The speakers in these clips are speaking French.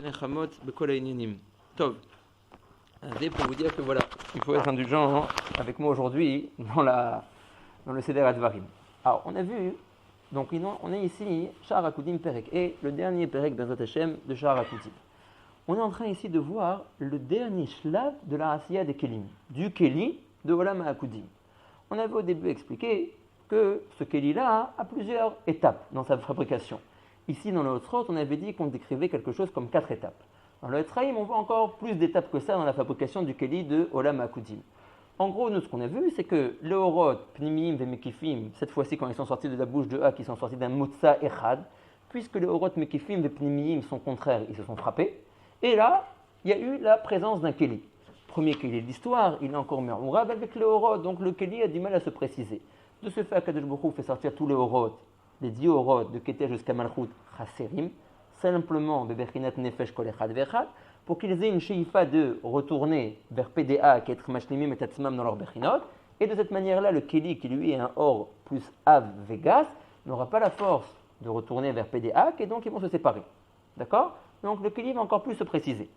Nechamot Bekol Ha'inyanim. Tov. C'est pour vous dire que voilà, il faut être indulgent avec moi aujourd'hui dans le Seder Advarim. Alors, on a vu, donc on est ici, Sha'ar HaKudim Perek, et le dernier Perek Bezrat Hashem de Sha'ar HaKudim. On est en train ici de voir le dernier shlav de la Asiya des Kelim, du Keli de Olam HaKudim. On avait au début expliqué que ce Keli-là a plusieurs étapes dans sa fabrication. Ici, dans le Hotzrot, on avait dit qu'on décrivait quelque chose comme 4 étapes. Dans le Etzraïm, on voit encore plus d'étapes que ça dans la fabrication du Keli de Olam HaKudim. En gros, nous, ce qu'on a vu, c'est que les Orot, Pnimim et Mekifim, cette fois-ci, quand ils sont sortis de la bouche de Ha, ils sont sortis d'un Motza Echad, puisque les Orot, Mekifim et Pnimim sont contraires, ils se sont frappés. Et là, il y a eu la présence d'un Keli. Premier Keli de l'histoire, il est encore Mermourav avec les Orot, donc le Keli a du mal à se préciser. De ce fait, Akadosh Baruch Hu fait sortir tous les Orot, les 10 Orot de Keter jusqu'à Malchut Chaserim, simplement de Bechinat Nefesh Kol Echad Vechad, pour qu'ils aient une sheifa de retourner vers PDA, qui est être mashlimim et tatzmam dans leur Bechinot, et de cette manière-là, le Keli, qui lui est un Or plus Av Vegas, n'aura pas la force de retourner vers PDA, et donc ils vont se séparer. D'accord? Donc le Keli va encore plus se préciser.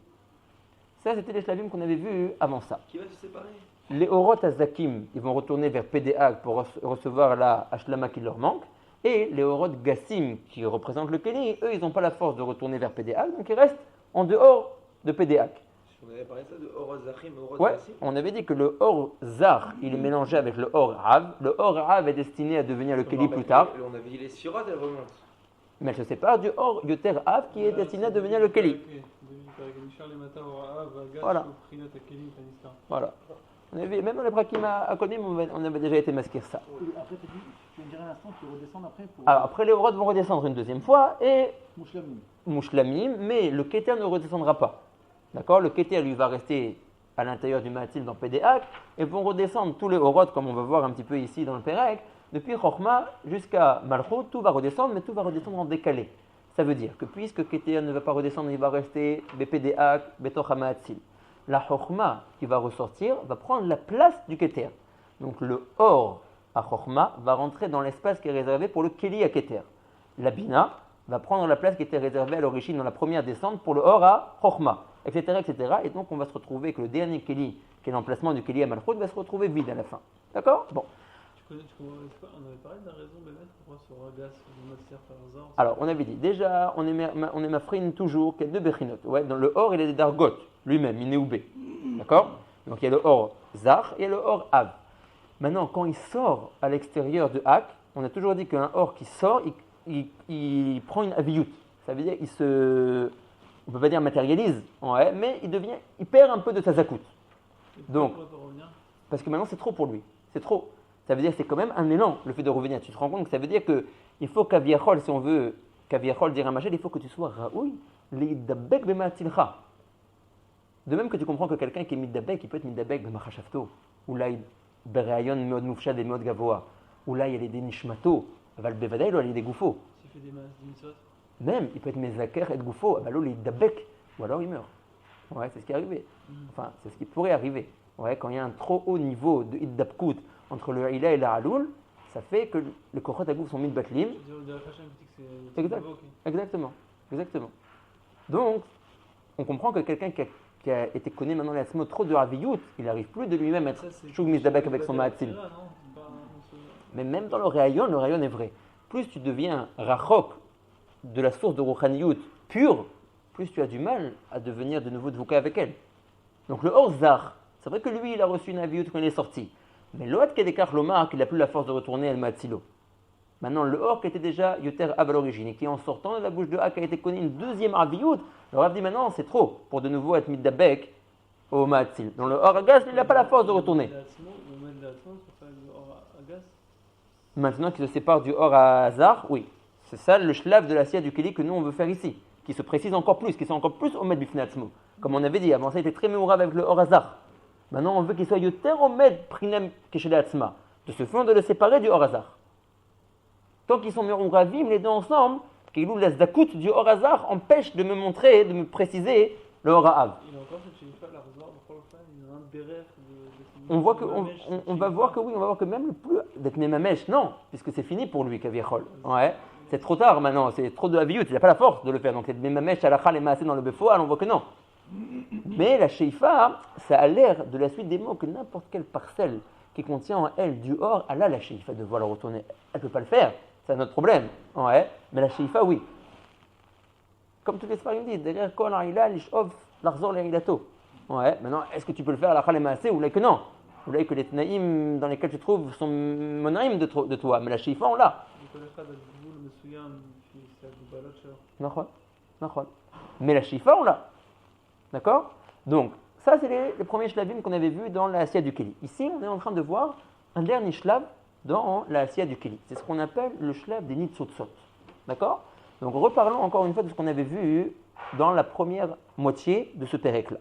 Ça, c'était les shlavim qu'on avait vus avant ça. Qui va se séparer? Les Orot Azakim, ils vont retourner vers PDA pour recevoir la Hashlama qui leur manque. Et les Orot Gassim, qui représentent le Keli, eux, ils n'ont pas la force de retourner vers PDA, donc ils restent en dehors de PDA. On avait parlé de ça, de Orot Zachim, Orot Ouais, Gassim. on avait dit que le Or Zar, il est mélangé avec le Or Rav. Le Or Rav est destiné à devenir le Keli plus tard. On avait dit les Sirot, elles remontent. Mais elle se sépare du Or Yoter Av qui est destiné à devenir le Keli. Voilà. Voilà. On avait, même dans les Prakim à Kodim, on avait déjà été masquer ça. Après, tu me dirais un instant qu'ils redescendent après pour... Alors, après, les Orot vont redescendre une deuxième fois et Mouchlamim. Mouchlamim, mais le Keter ne redescendra pas. D'accord? Le Keter, lui, va rester à l'intérieur du Mahatil dans PDA et vont redescendre tous les Orot, comme on va voir un petit peu ici dans le Perek, depuis Chochma jusqu'à Malchut, tout va redescendre, mais tout va redescendre en décalé. Ça veut dire que puisque Keter ne va pas redescendre, il va rester BPDA, Betoch HaMahatzil. La Chochma qui va ressortir va prendre la place du Keter. Donc le Or à Chochma va rentrer dans l'espace qui est réservé pour le Keli à Keter. La Bina va prendre la place qui était réservée à l'origine dans la première descente pour le Or à Chochma, etc., etc. Et donc on va se retrouver que le dernier Keli, qui est l'emplacement du Keli à Malchut, va se retrouver vide à la fin. D'accord? Bon. On avait parlé de la raison de mettre pourquoi sur Ragas, de Matzir par hasard. Alors, on avait dit, déjà, on est mafrine toujours, qu'il y a deux Bechinot. Ouais, dans le Or, il y a des Dargot, lui-même, Inéoubé. D'accord? Donc, il y a le Or Zar et il y a le Or Av. Maintenant, quand il sort à l'extérieur de Hak, on a toujours dit qu'un Or qui sort, il prend une Aviyut. Ça veut dire, on ne peut pas dire matérialise, ouais, mais il perd un peu de sa zakout. Donc, parce que maintenant, c'est trop pour lui. C'est trop. Ça veut dire que c'est quand même un élan, le fait de revenir. Tu te rends compte que ça veut dire qu'il faut qu'Aviachol, si on veut qu'Aviachol dire à Machel, il faut que tu sois Raoui, l'Iddabek b'Ma'atilcha. De même que tu comprends que quelqu'un qui est Middabek, il peut être Middabek b'Machashafto, ou là, Bereayon Meod Moufshad et Meod Gavoa, ou là, il y a des Nishmato, Val Bevadaïl, ou il y a des Goufo. S'il fait des mitzvot. Même, il peut être Mezaker et Goufo, alors l'Iddabek, ou alors il meurt. Ouais, c'est ce qui est arrivé. Enfin, c'est ce qui pourrait arriver. Ouais, quand il y a un trop haut niveau de Iddabkout, entre le Ila et la Haloul, ça fait que les Kochot Agouf sont mis de Batlim. Exactement. Donc, on comprend que quelqu'un qui a été connu maintenant les Asmot trop de Raviyut, il n'arrive plus de lui-même à être Shug Mizdabek avec son Ma'atzil. Mais même dans le rayon est vrai. Plus tu deviens Rachok de la source de Rouchaniyut pure, plus tu as du mal à devenir de nouveau Dvouka avec elle. Donc le Orzar, c'est vrai que lui, il a reçu une Aviyut quand il est sorti. Mais l'autre qui est d'écart l'Omar, qu'il n'a plus la force de retourner al Matzilo. Maintenant, le Or qui était déjà Yoter Av à l'origine et qui en sortant de la bouche de Ha qui a été connu une deuxième Aviyut, le Rav dit maintenant c'est trop pour de nouveau être Middabek au Matzil. Donc le Or Agas, il n'a pas la force de retourner. Maintenant qu'il se sépare du Or à Hazar, oui, c'est ça le shlav de la scia du Keli que nous on veut faire ici, qui se précise encore plus, qui sont encore plus au Med Bifnatzmo. Comme on avait dit, avant ça il était très mémourable avec le Or Hazar. Maintenant, on veut qu'il soit yoter omed prinem keshele atzma. De ce fait, on doit le séparer du Or Hazar. Tant qu'ils sont mérouravim, les deux ensemble, qu'il la zakout du Or Hazar empêche de me montrer, de me préciser le Or Ha'av. Il a encore cette shérifa, la Razor, il y a un bérer On va voir que oui, on va voir que même le plus d'être Nemamesh, non, puisque c'est fini pour lui, Kaviachol. Ouais. C'est trop tard maintenant, c'est trop de aviyut, il n'a pas la force de le faire. Donc les mamesh, halakha, les maasé dans le befoal, on voit que non. Mais la sheifa, ça a l'air de la suite des mots que n'importe quelle parcelle qui contient en elle du or, elle a la sheifa de devoir le retourner. Elle ne peut pas le faire, c'est un autre problème. Ouais. Mais la sheifa, oui. Comme tous les sfarim disent, derrière kol ha'ila, lish'ov, l'arzor le'ilato. Ouais, maintenant, est-ce que tu peux le faire halakha, les maasé ou là que non? Ou là que les tnaïm dans lesquels tu trouves sont monaïm de toi. Mais la sheifa, on l'a. Mais la shifa, on l'a. D'accord? Donc, ça, c'est les premiers shlavim qu'on avait vus dans la Asiya du Keli. Ici, on est en train de voir un dernier shlav dans la Asiya du Keli. C'est ce qu'on appelle le shlav des nitzotzot. D'accord? Donc, reparlons encore une fois de ce qu'on avait vu dans la première moitié de ce pérec-là.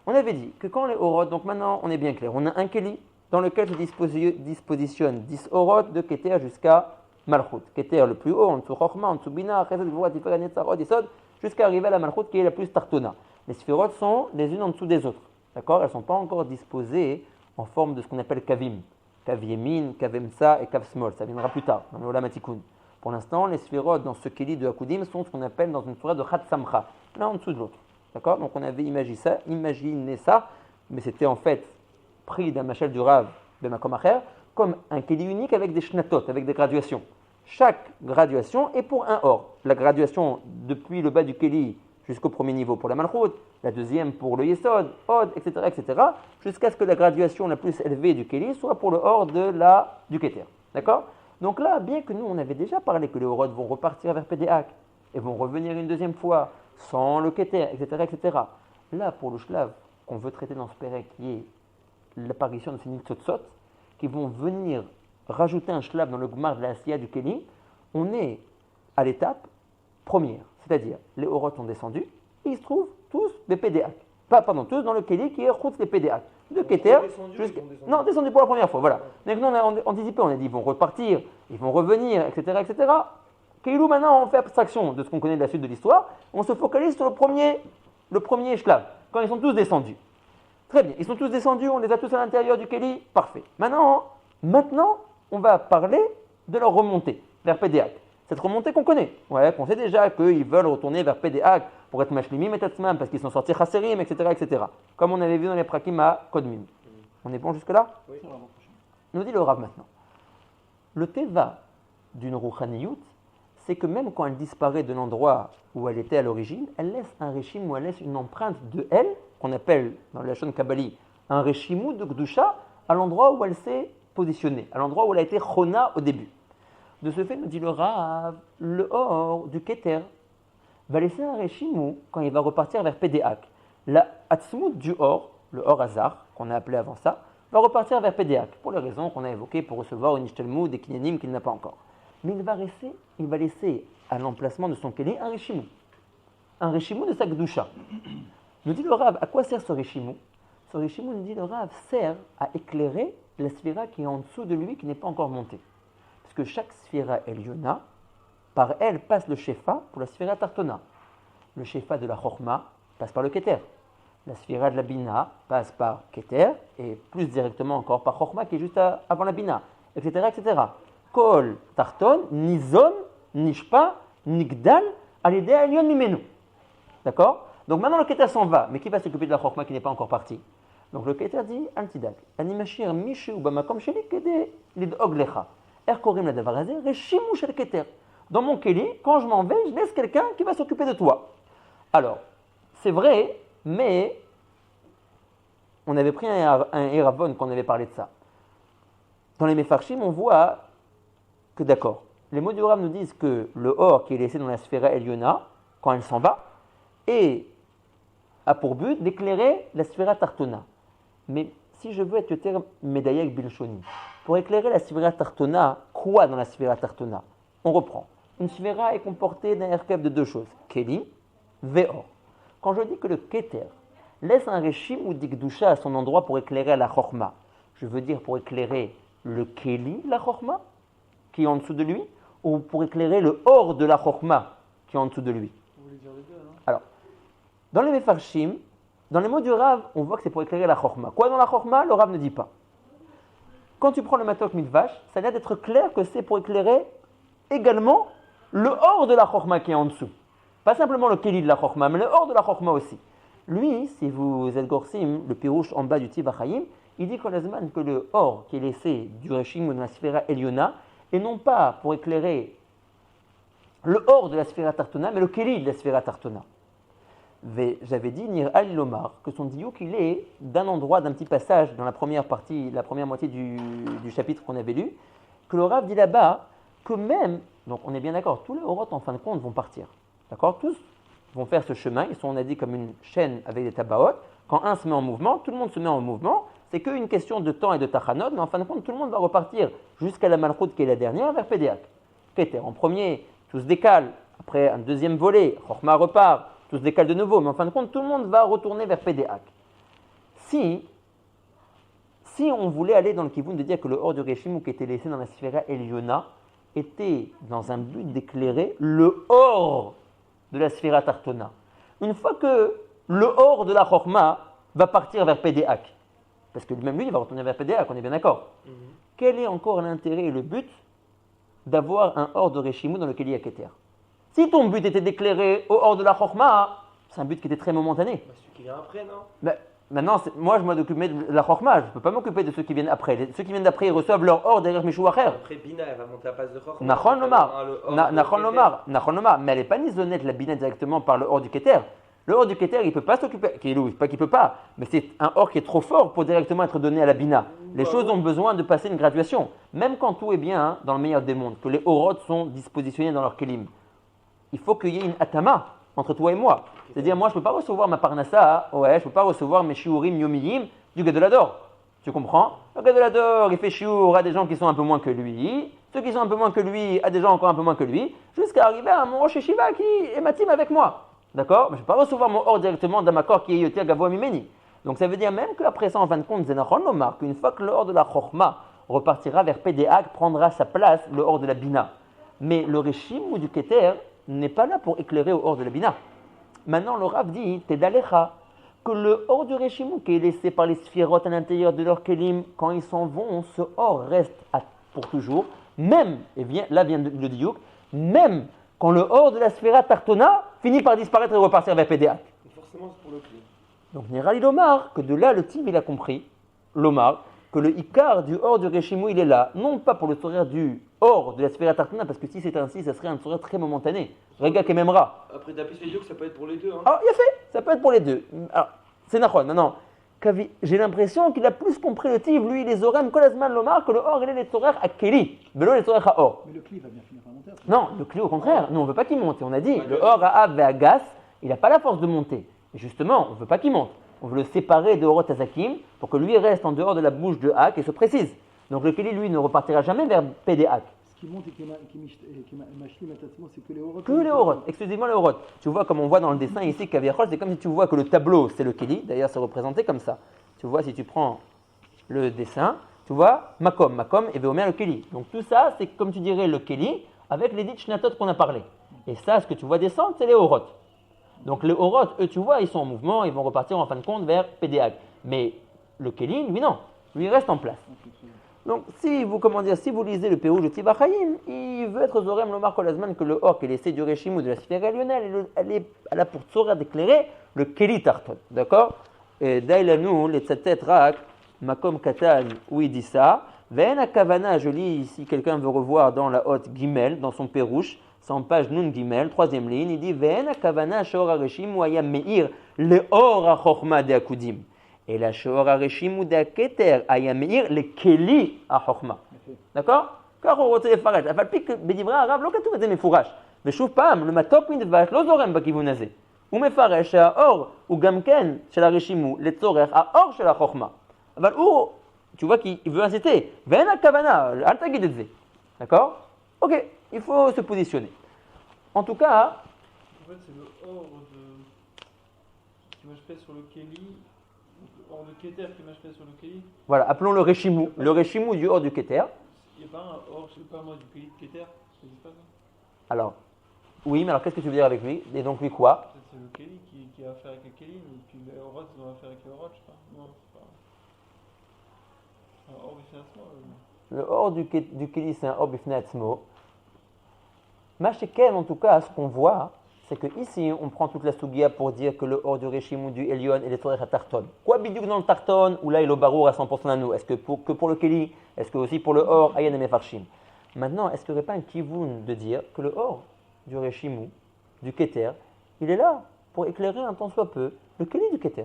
On avait dit que quand les orot, donc maintenant, on est bien clair, on a un Keli dans lequel se dispositionne 10 orot de Keter jusqu'à Malchut. Keter le plus haut, en dessous Chochma, en dessous Bina, Chesed, Gvura, Tiferet, Netzarot, Yesod, jusqu'à arriver à la Malchut qui est la plus tartona. Les sphérotes sont les unes en dessous des autres. D'accord? Elles ne sont pas encore disposées en forme de ce qu'on appelle kavim. Kav Yemin, Kav Emsa et Kav Smol. Ça viendra plus tard, dans le Olam Hatikun. Pour l'instant, les sphérotes dans ce Keli de Hakudim sont ce qu'on appelle dans une surah de Chat Samcha, l'un en dessous de l'autre. D'accord? Donc on avait imaginé ça, mais c'était en fait pris d'un machal du Rav de Makom Acher, comme un Keli unique avec des shnatot, avec des graduations. Chaque graduation est pour un or. La graduation depuis le bas du Keli jusqu'au premier niveau pour la Malchut, la deuxième pour le Yesod, Od, etc., jusqu'à ce que la graduation la plus élevée du Keli soit pour le or du Keter. D'accord? Donc là, bien que nous, on avait déjà parlé que les Orod vont repartir vers Pédéak et vont revenir une deuxième fois sans le Keter, etc., là, pour le Shlav qu'on veut traiter dans ce pérec, qui est l'apparition de ces Nitzotzot, qui vont venir rajouter un Shlav dans le Gmar de la Asiya du Keli, on est à l'étape première. C'est-à-dire, les Orot ont descendu, et ils se trouvent tous des Pédéak. Tous dans le Keli qui est Chutz des Pédéak. De Keter jusqu'à. Non, descendu pour la première fois, voilà. Donc nous, on a anticipé, on a dit, ils vont repartir, ils vont revenir, etc., Keilou, maintenant, on fait abstraction de ce qu'on connaît de la suite de l'histoire, on se focalise sur le premier Shlav, quand ils sont tous descendus. Très bien, ils sont tous descendus, on les a tous à l'intérieur du Keli, parfait. Maintenant, on va parler de leur remontée vers Pédéak. Cette remontée qu'on connaît, qu'on sait déjà qu'ils veulent retourner vers Pédéak pour être mashlimim et tatzmam, parce qu'ils sont sortis chasserim, etc., comme on avait vu dans les prakim à Kodmim. On est bon jusque-là? Oui. Nous dit le Rav maintenant. Le teva d'une rouchaniyut, c'est que même quand elle disparaît de l'endroit où elle était à l'origine, elle laisse un réchim ou elle laisse une empreinte de elle, qu'on appelle dans la Lashon Kabbali un réchimou de Gdusha, à l'endroit où elle s'est positionnée, à l'endroit où elle a été chona au début. De ce fait, nous dit le Rav, le or du Keter va laisser un réchimou quand il va repartir vers Pédéak. La atzmut du or, le or hazar, qu'on a appelé avant ça, va repartir vers Pédéak, pour les raisons qu'on a évoquées pour recevoir une ishtelmoud des kinyanim qu'il n'a pas encore. Mais il va laisser à l'emplacement de son keli un réchimou de sa gdusha. Nous dit le Rav, à quoi sert ce réchimou? Ce réchimou, nous dit le Rav, sert à éclairer la sphira qui est en dessous de lui, qui n'est pas encore montée. Parce que chaque sphira Eliona, par elle passe le shefa pour la sphira tartona. Le shefa de la chorma passe par le keter. La sphira de la bina passe par keter, et plus directement encore par chorma qui est juste avant la bina, etc., Kol tarton, nizon, nishpa, nigdal, alidé alion mimenu. D'accord? Donc maintenant le keter s'en va, mais qui va s'occuper de la chorma qui n'est pas encore partie? Donc le keter dit, altidak, animashir mishu bamakom sheli kede lidog lecha. Erkorim la davarazé, reshimu shel keter. Dans mon keli, quand je m'en vais, je laisse quelqu'un qui va s'occuper de toi. Alors, c'est vrai, mais on avait pris un Eravon quand on avait parlé de ça. Dans les Mefarshim, on voit que d'accord, les mots du Rav nous disent que le or qui est laissé dans la sphère Eliona, quand elle s'en va, a pour but d'éclairer la sphère Tartona. Mais si je veux être le terme Medayek Bilshoni, pour éclairer la sphère Tartona, quoi dans la sphère Tartona? On reprend. Une sphère est comportée d'un erkev de deux choses, Keli, Veor. Quand je dis que le Keter laisse un réchim ou dikdusha à son endroit pour éclairer la Chorma, je veux dire pour éclairer le Keli, la Chorma, qui est en dessous de lui, ou pour éclairer le Or de la Chorma, qui est en dessous de lui. Vous voulez dire les deux, non? Alors, dans les Mefarshim, dans les mots du Rav, on voit que c'est pour éclairer la Chorma. Quoi dans la Chorma, le Rav ne dit pas. Quand tu prends le Matok Midvash, ça a l'air d'être clair que c'est pour éclairer également le or de la chorma qui est en dessous. Pas simplement le keli de la chorma, mais le or de la chorma aussi. Lui, si vous êtes gorsim, le pirouche en bas du Tivachayim, il dit que le or qui est laissé du Reshim ou de la sphéra Eliona, et non pas pour éclairer le or de la sphéra Tartona, mais le keli de la sphéra Tartona. J'avais dit, Nir al-Lomar, que son diouk, il est d'un endroit, d'un petit passage dans la première partie, la première moitié du chapitre qu'on avait lu, que le Rav dit là-bas que même, donc on est bien d'accord, tous les Oroth en fin de compte vont partir. D'accord? Tous vont faire ce chemin, ils sont, on a dit, comme une chaîne avec des tabaot. Quand un se met en mouvement, tout le monde se met en mouvement. C'est qu'une question de temps et de tachanot, mais en fin de compte, tout le monde va repartir jusqu'à la Malchut qui est la dernière, vers Pédéac. Keter en premier, tout se décale. Après un deuxième volet, Chorma repart, tout se décale de nouveau. Mais en fin de compte, tout le monde va retourner vers Pédéac. Si on voulait aller dans le kivoun de dire que le hors du Reshimou qui était laissé dans la sphéra Eliona était dans un but d'éclairer le hors de la sphéra Tartona. Une fois que le hors de la Chorma va partir vers Pédéac, parce que même lui, il va retourner vers Pédéac, on est bien d'accord. Quel est encore l'intérêt et le but d'avoir un hors de Reshimou dans lequel il y a Keter? Si ton but était d'éclairer au hors de la Chorma, c'est un but qui était très momentané. Bah, celui qui vient après, non? Maintenant, moi, je m'occupe de la Chorma, je ne peux pas m'occuper de ceux qui viennent après. Ceux qui viennent d'après, ils reçoivent leur or derrière Mishou Acher. Après, Bina, elle va monter à la place de Chorma. Nachon Lomar. Mais elle n'est pas nisonnette, la Bina, directement par le or du Keter. Le or du Keter, il ne peut pas s'occuper, pas qu'il ne peut pas, mais c'est un or qui est trop fort pour directement être donné à la Bina. Les choses ont besoin de passer une graduation. Même quand tout est bien, hein, dans le meilleur des mondes, que les Oroth sont dispositionnés dans leur kelim, il faut qu'il y ait une atama entre toi et moi. C'est-à-dire, moi, je ne peux pas recevoir ma parnassa, je ne peux pas recevoir mes shiurim yomiyim du Gadolador. Tu comprends? Le Gadolador, il fait shiur à des gens qui sont un peu moins que lui, ceux qui sont un peu moins que lui à des gens encore un peu moins que lui, jusqu'à arriver à mon Rosh Yeshiva qui est matim avec moi. D'accord? Mais je ne peux pas recevoir mon or directement d'un accord qui est yotir gavoa mimeni. Donc ça veut dire même qu'après ça, en fin de compte, Zenachon Lomar, qu'une fois que le or de la Chorma repartira vers Pédéac, prendra sa place, le or de la Bina. Mais le Reshim ou du Keter n'est pas là pour éclairer au or de la Bina. Maintenant, le Rav dit, Tedalecha, que le or du Reshimou qui est laissé par les sphirotes à l'intérieur de leur kelim, quand ils s'en vont, ce or reste pour toujours, même, et là vient le diouk, même quand le or de la sphéra Tartona finit par disparaître et repartir vers Pédéac. Forcément, c'est pour le clé. Donc, Nirali Lomar, que de là, le type, il a compris, Lomar, que le Icar du or du Reshimou, il est là, non pas pour le sourire du or de la sphéra Tartona, parce que si c'est ainsi, ça serait un sourire très momentané. Rega Kememra. Après, d'après ce que ça peut être pour les deux. Hein. Alors, il a fait, ça peut être pour les deux. Alors, c'est Nachon. Maintenant, j'ai l'impression qu'il a plus compris le type, lui, les orem, Kolazman Lomar, que le or, il est les sourires à Keli, Belo les sourires à or. Mais le cli va bien finir par monter. Après. Non, le clé au contraire, nous on ne veut pas qu'il monte. On a dit, le or à Av et à Gas, il n'a pas la force de monter. Et justement, on ne veut pas qu'il monte. On veut le séparer de Orot Azakim pour que lui reste en dehors de la bouche de Hak et se précise. Donc le Keli, lui, ne repartira jamais vers Pédéac. Ce qui monte et qui machine, c'est que les Oroth. Que les Orot, exclusivement les Orot. Tu vois, comme on voit dans le dessin ici, Kaviachol, c'est comme si tu vois que le tableau, c'est le Keli. D'ailleurs, c'est représenté comme ça. Tu vois, si tu prends le dessin, tu vois, Makom et Veomer le Keli. Donc tout ça, c'est comme tu dirais le Keli avec les 10 shnatot qu'on a parlé. Et ça, ce que tu vois descendre, c'est les Orot. Donc les Oroth, eux, tu vois, ils sont en mouvement, ils vont repartir en fin de compte vers Pédéac. Mais le Keli, lui, non. Lui, il reste en place. Donc, si vous lisez le Pérouge de Tivachayim, il veut être Zorem Lomar Kolazman que le Or qui est laissé du Reshim ou de la sphère lyonnelle, elle a pour Tzora d'éclairer le Keli Tarton. D'accord? Et Dailanu, les Tzatet Rak, Makom Katan, où il dit ça. Ve'en Kavana, je lis si quelqu'un veut revoir dans la haute Gimel, dans son Pérouche, c'est en page Nun Gimel, troisième ligne, il dit Ve'en Kavana Shor HaReshim ou Ayam Meir, le Or HaChochma de Akudim. Et la Shor HaReshim ou de Keter, Ayam Meir, le Keli HaChochma. D'accord? Car on retient les farèches. אבל פי בדברי הרב לא כתוב את זה מפורש. ושוב פעם, למתוק מדבש לא זורם בכיוון הזה. הוא מפרש שהאור הוא גם כן של הרשימו לצורך האור של החוכמה. אבל הוא, tu vois qu'il veut inciter. ואין הכוונה, אל תגיד את זה. D'accord? Ok, il faut se positionner. En tout cas, En fait, c'est le or de... qui marche sur le Keli, le or de Keter qui marche sur le Keli. voilà, appelons le Reshimou du or du Keter. Il n'y a pas un or, je sais pas moi, du Keli de Keter, ça n'existe pas ça? Alors, oui, mais alors qu'est-ce que tu veux dire avec lui? Et donc lui quoi? Peut-être c'est le Keli qui a affaire avec le Keli, et puis les Oroth ils ont affaire avec les Oroth, je sais pas. Non, c'est pas... Un or du financement. Le or du Keli, c'est un or bifnei atzmo. Masheken, en tout cas, ce qu'on voit, c'est que ici, on prend toute la sugia pour dire que le or du Reshim ou du Elion et les Torah à Tarton. Quoi bidouk dans le Tarton, ou là il est au barour à 100% à nous? Est-ce que pour le Keli? Est-ce que aussi pour le or, Ayan et Mefarshim? Maintenant, est-ce qu'il n'y aurait pas un kivoun de dire que le or du Reshim du Keter, il est là pour éclairer un tant soit peu le Keli du Keter?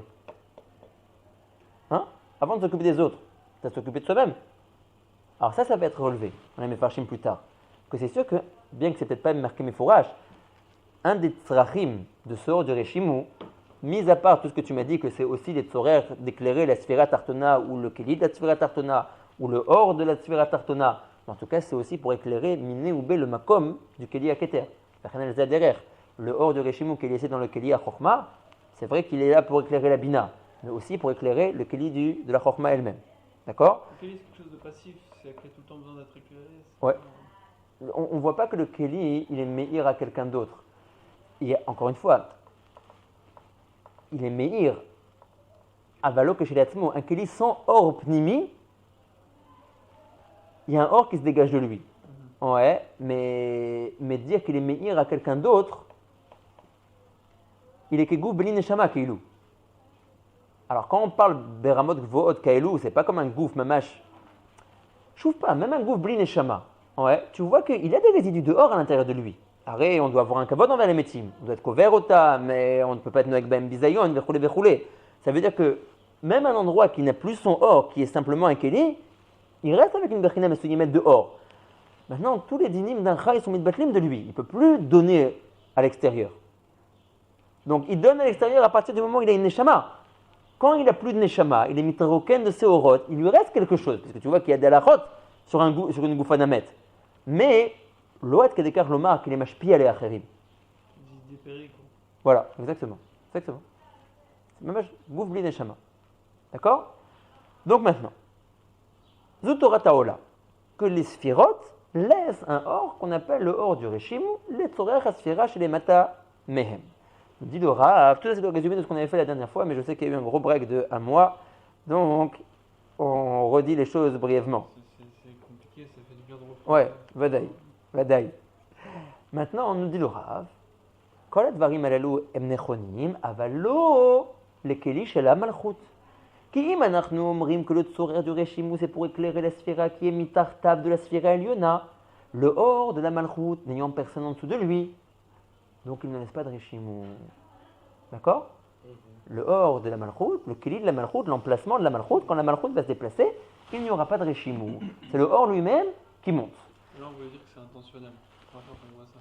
Hein? Avant de s'occuper des autres, tu vas s'occuper de soi-même. Alors ça va être relevé, on a Mefarshim plus tard. Que c'est sûr que, bien que c'est peut-être pas marqué Mefourage, un des tzrachim de ce or du Reshimu, mis à part tout ce que tu m'as dit, que c'est aussi les tzorer d'éclairer la sphira tartona ou le keli de la sphira tartona ou le or de la sphira tartona, en tout cas c'est aussi pour éclairer miné ou bé le makom du keli à keter. Le or du Reshimu qui est laissé dans le keli à chokma, c'est vrai qu'il est là pour éclairer la bina, mais aussi pour éclairer le keli de la chokma elle-même. D'accord? Le keli c'est quelque chose de passif, c'est qu'il y a tout le temps besoin d'être éclairé. Ouais. On ne voit pas que le keli il est meilleur à quelqu'un d'autre. Encore une fois, il est meilleur à Valo que chez l'Atzmo. Un keli sans or pnimi, il y a un or qui se dégage de lui. Ouais, mais dire qu'il est meilleur à quelqu'un d'autre, il est que gouf belin neshama keilou. Alors quand on parle beramot gvoot keilou, c'est pas comme un gouf mamash. Je trouve pas, même un gouf belin neshama. Ouais, tu vois qu'il a des résidus de or à l'intérieur de lui. Arrête, on doit avoir un kavod envers les métiers. On doit être couvert au tas, mais on ne peut pas être noek ben bizayon, verroulé. Ça veut dire que même un endroit qui n'a plus son or, qui est simplement un keli, il reste avec une berchina mesuyimet de or. Maintenant, tous les dinim d'un chay sont mitbatlim de lui. Il ne peut plus donner à l'extérieur. Donc, il donne à l'extérieur à partir du moment où il a une neshama. Quand il n'a plus de neshama, il est mitraroken de ses orot, il lui reste quelque chose. Parce que tu vois qu'il y a de la rot sur une gouffanamet. Mais l'oat kedekar lomar qu'il est mashpi alé acherim. Voilà, exactement. C'est même gouf bli neshama. D'accord? Donc maintenant, Zutora Taola, que les sphirotes laissent un or qu'on appelle le or du Reshim, les Tzorer Asphira chez les Mata Mehem. Nous dit le Rav, tout ça c'est le résumé de ce qu'on avait fait la dernière fois, mais je sais qu'il y a eu un gros break de un mois, donc on redit les choses brièvement. C'est compliqué, ça fait du bien de refaire. Ouais, vadaï. Maintenant, on nous dit le Rav, Kol advarim alalou em nechonim, avalo lekeli shel ha-malchut. Ki im anachnu omrim que le tzorer du Reshimu c'est pour éclairer la sphira qui est mitartav de la sphira Eliona, le or de la malchut n'ayant personne en dessous de lui, donc il ne laisse pas de Reshimu. D'accord? Le or de la malchut, le keli de la malchut, l'emplacement de la malchut, quand la malchut va se déplacer, il n'y aura pas de Reshimu. C'est le or lui-même qui monte. Là on veut dire que c'est intentionnel. On voit ça.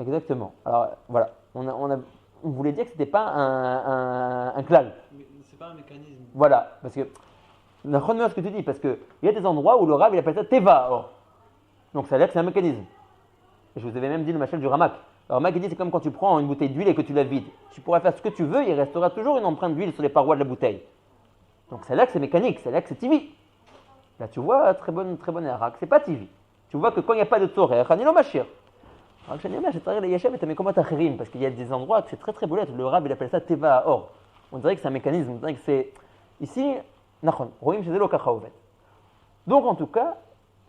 Exactement. Alors voilà, on voulait dire que c'était pas un klal. Mais c'est pas un mécanisme. Voilà, parce que, ce que tu dis, parce qu'il y a des endroits où le Rav il appelle ça teva or. Donc ça veut dire que c'est un mécanisme. Et je vous avais même dit le machal du Ramak. Le Ramak il dit c'est comme quand tu prends une bouteille d'huile et que tu la vides. Tu pourras faire ce que tu veux, il restera toujours une empreinte d'huile sur les parois de la bouteille. Donc c'est là que c'est mécanique, c'est là que c'est tivi. Là tu vois, très bonne Arak, c'est pas tivi. Tu vois que quand il n'y a pas de tzorer, Hanilo Mashir. Alors que parce qu'il y a des endroits que c'est très beau. Le Rav il appelle ça teva or. On dirait que c'est un mécanisme, on dirait que c'est. Ici, donc en tout cas,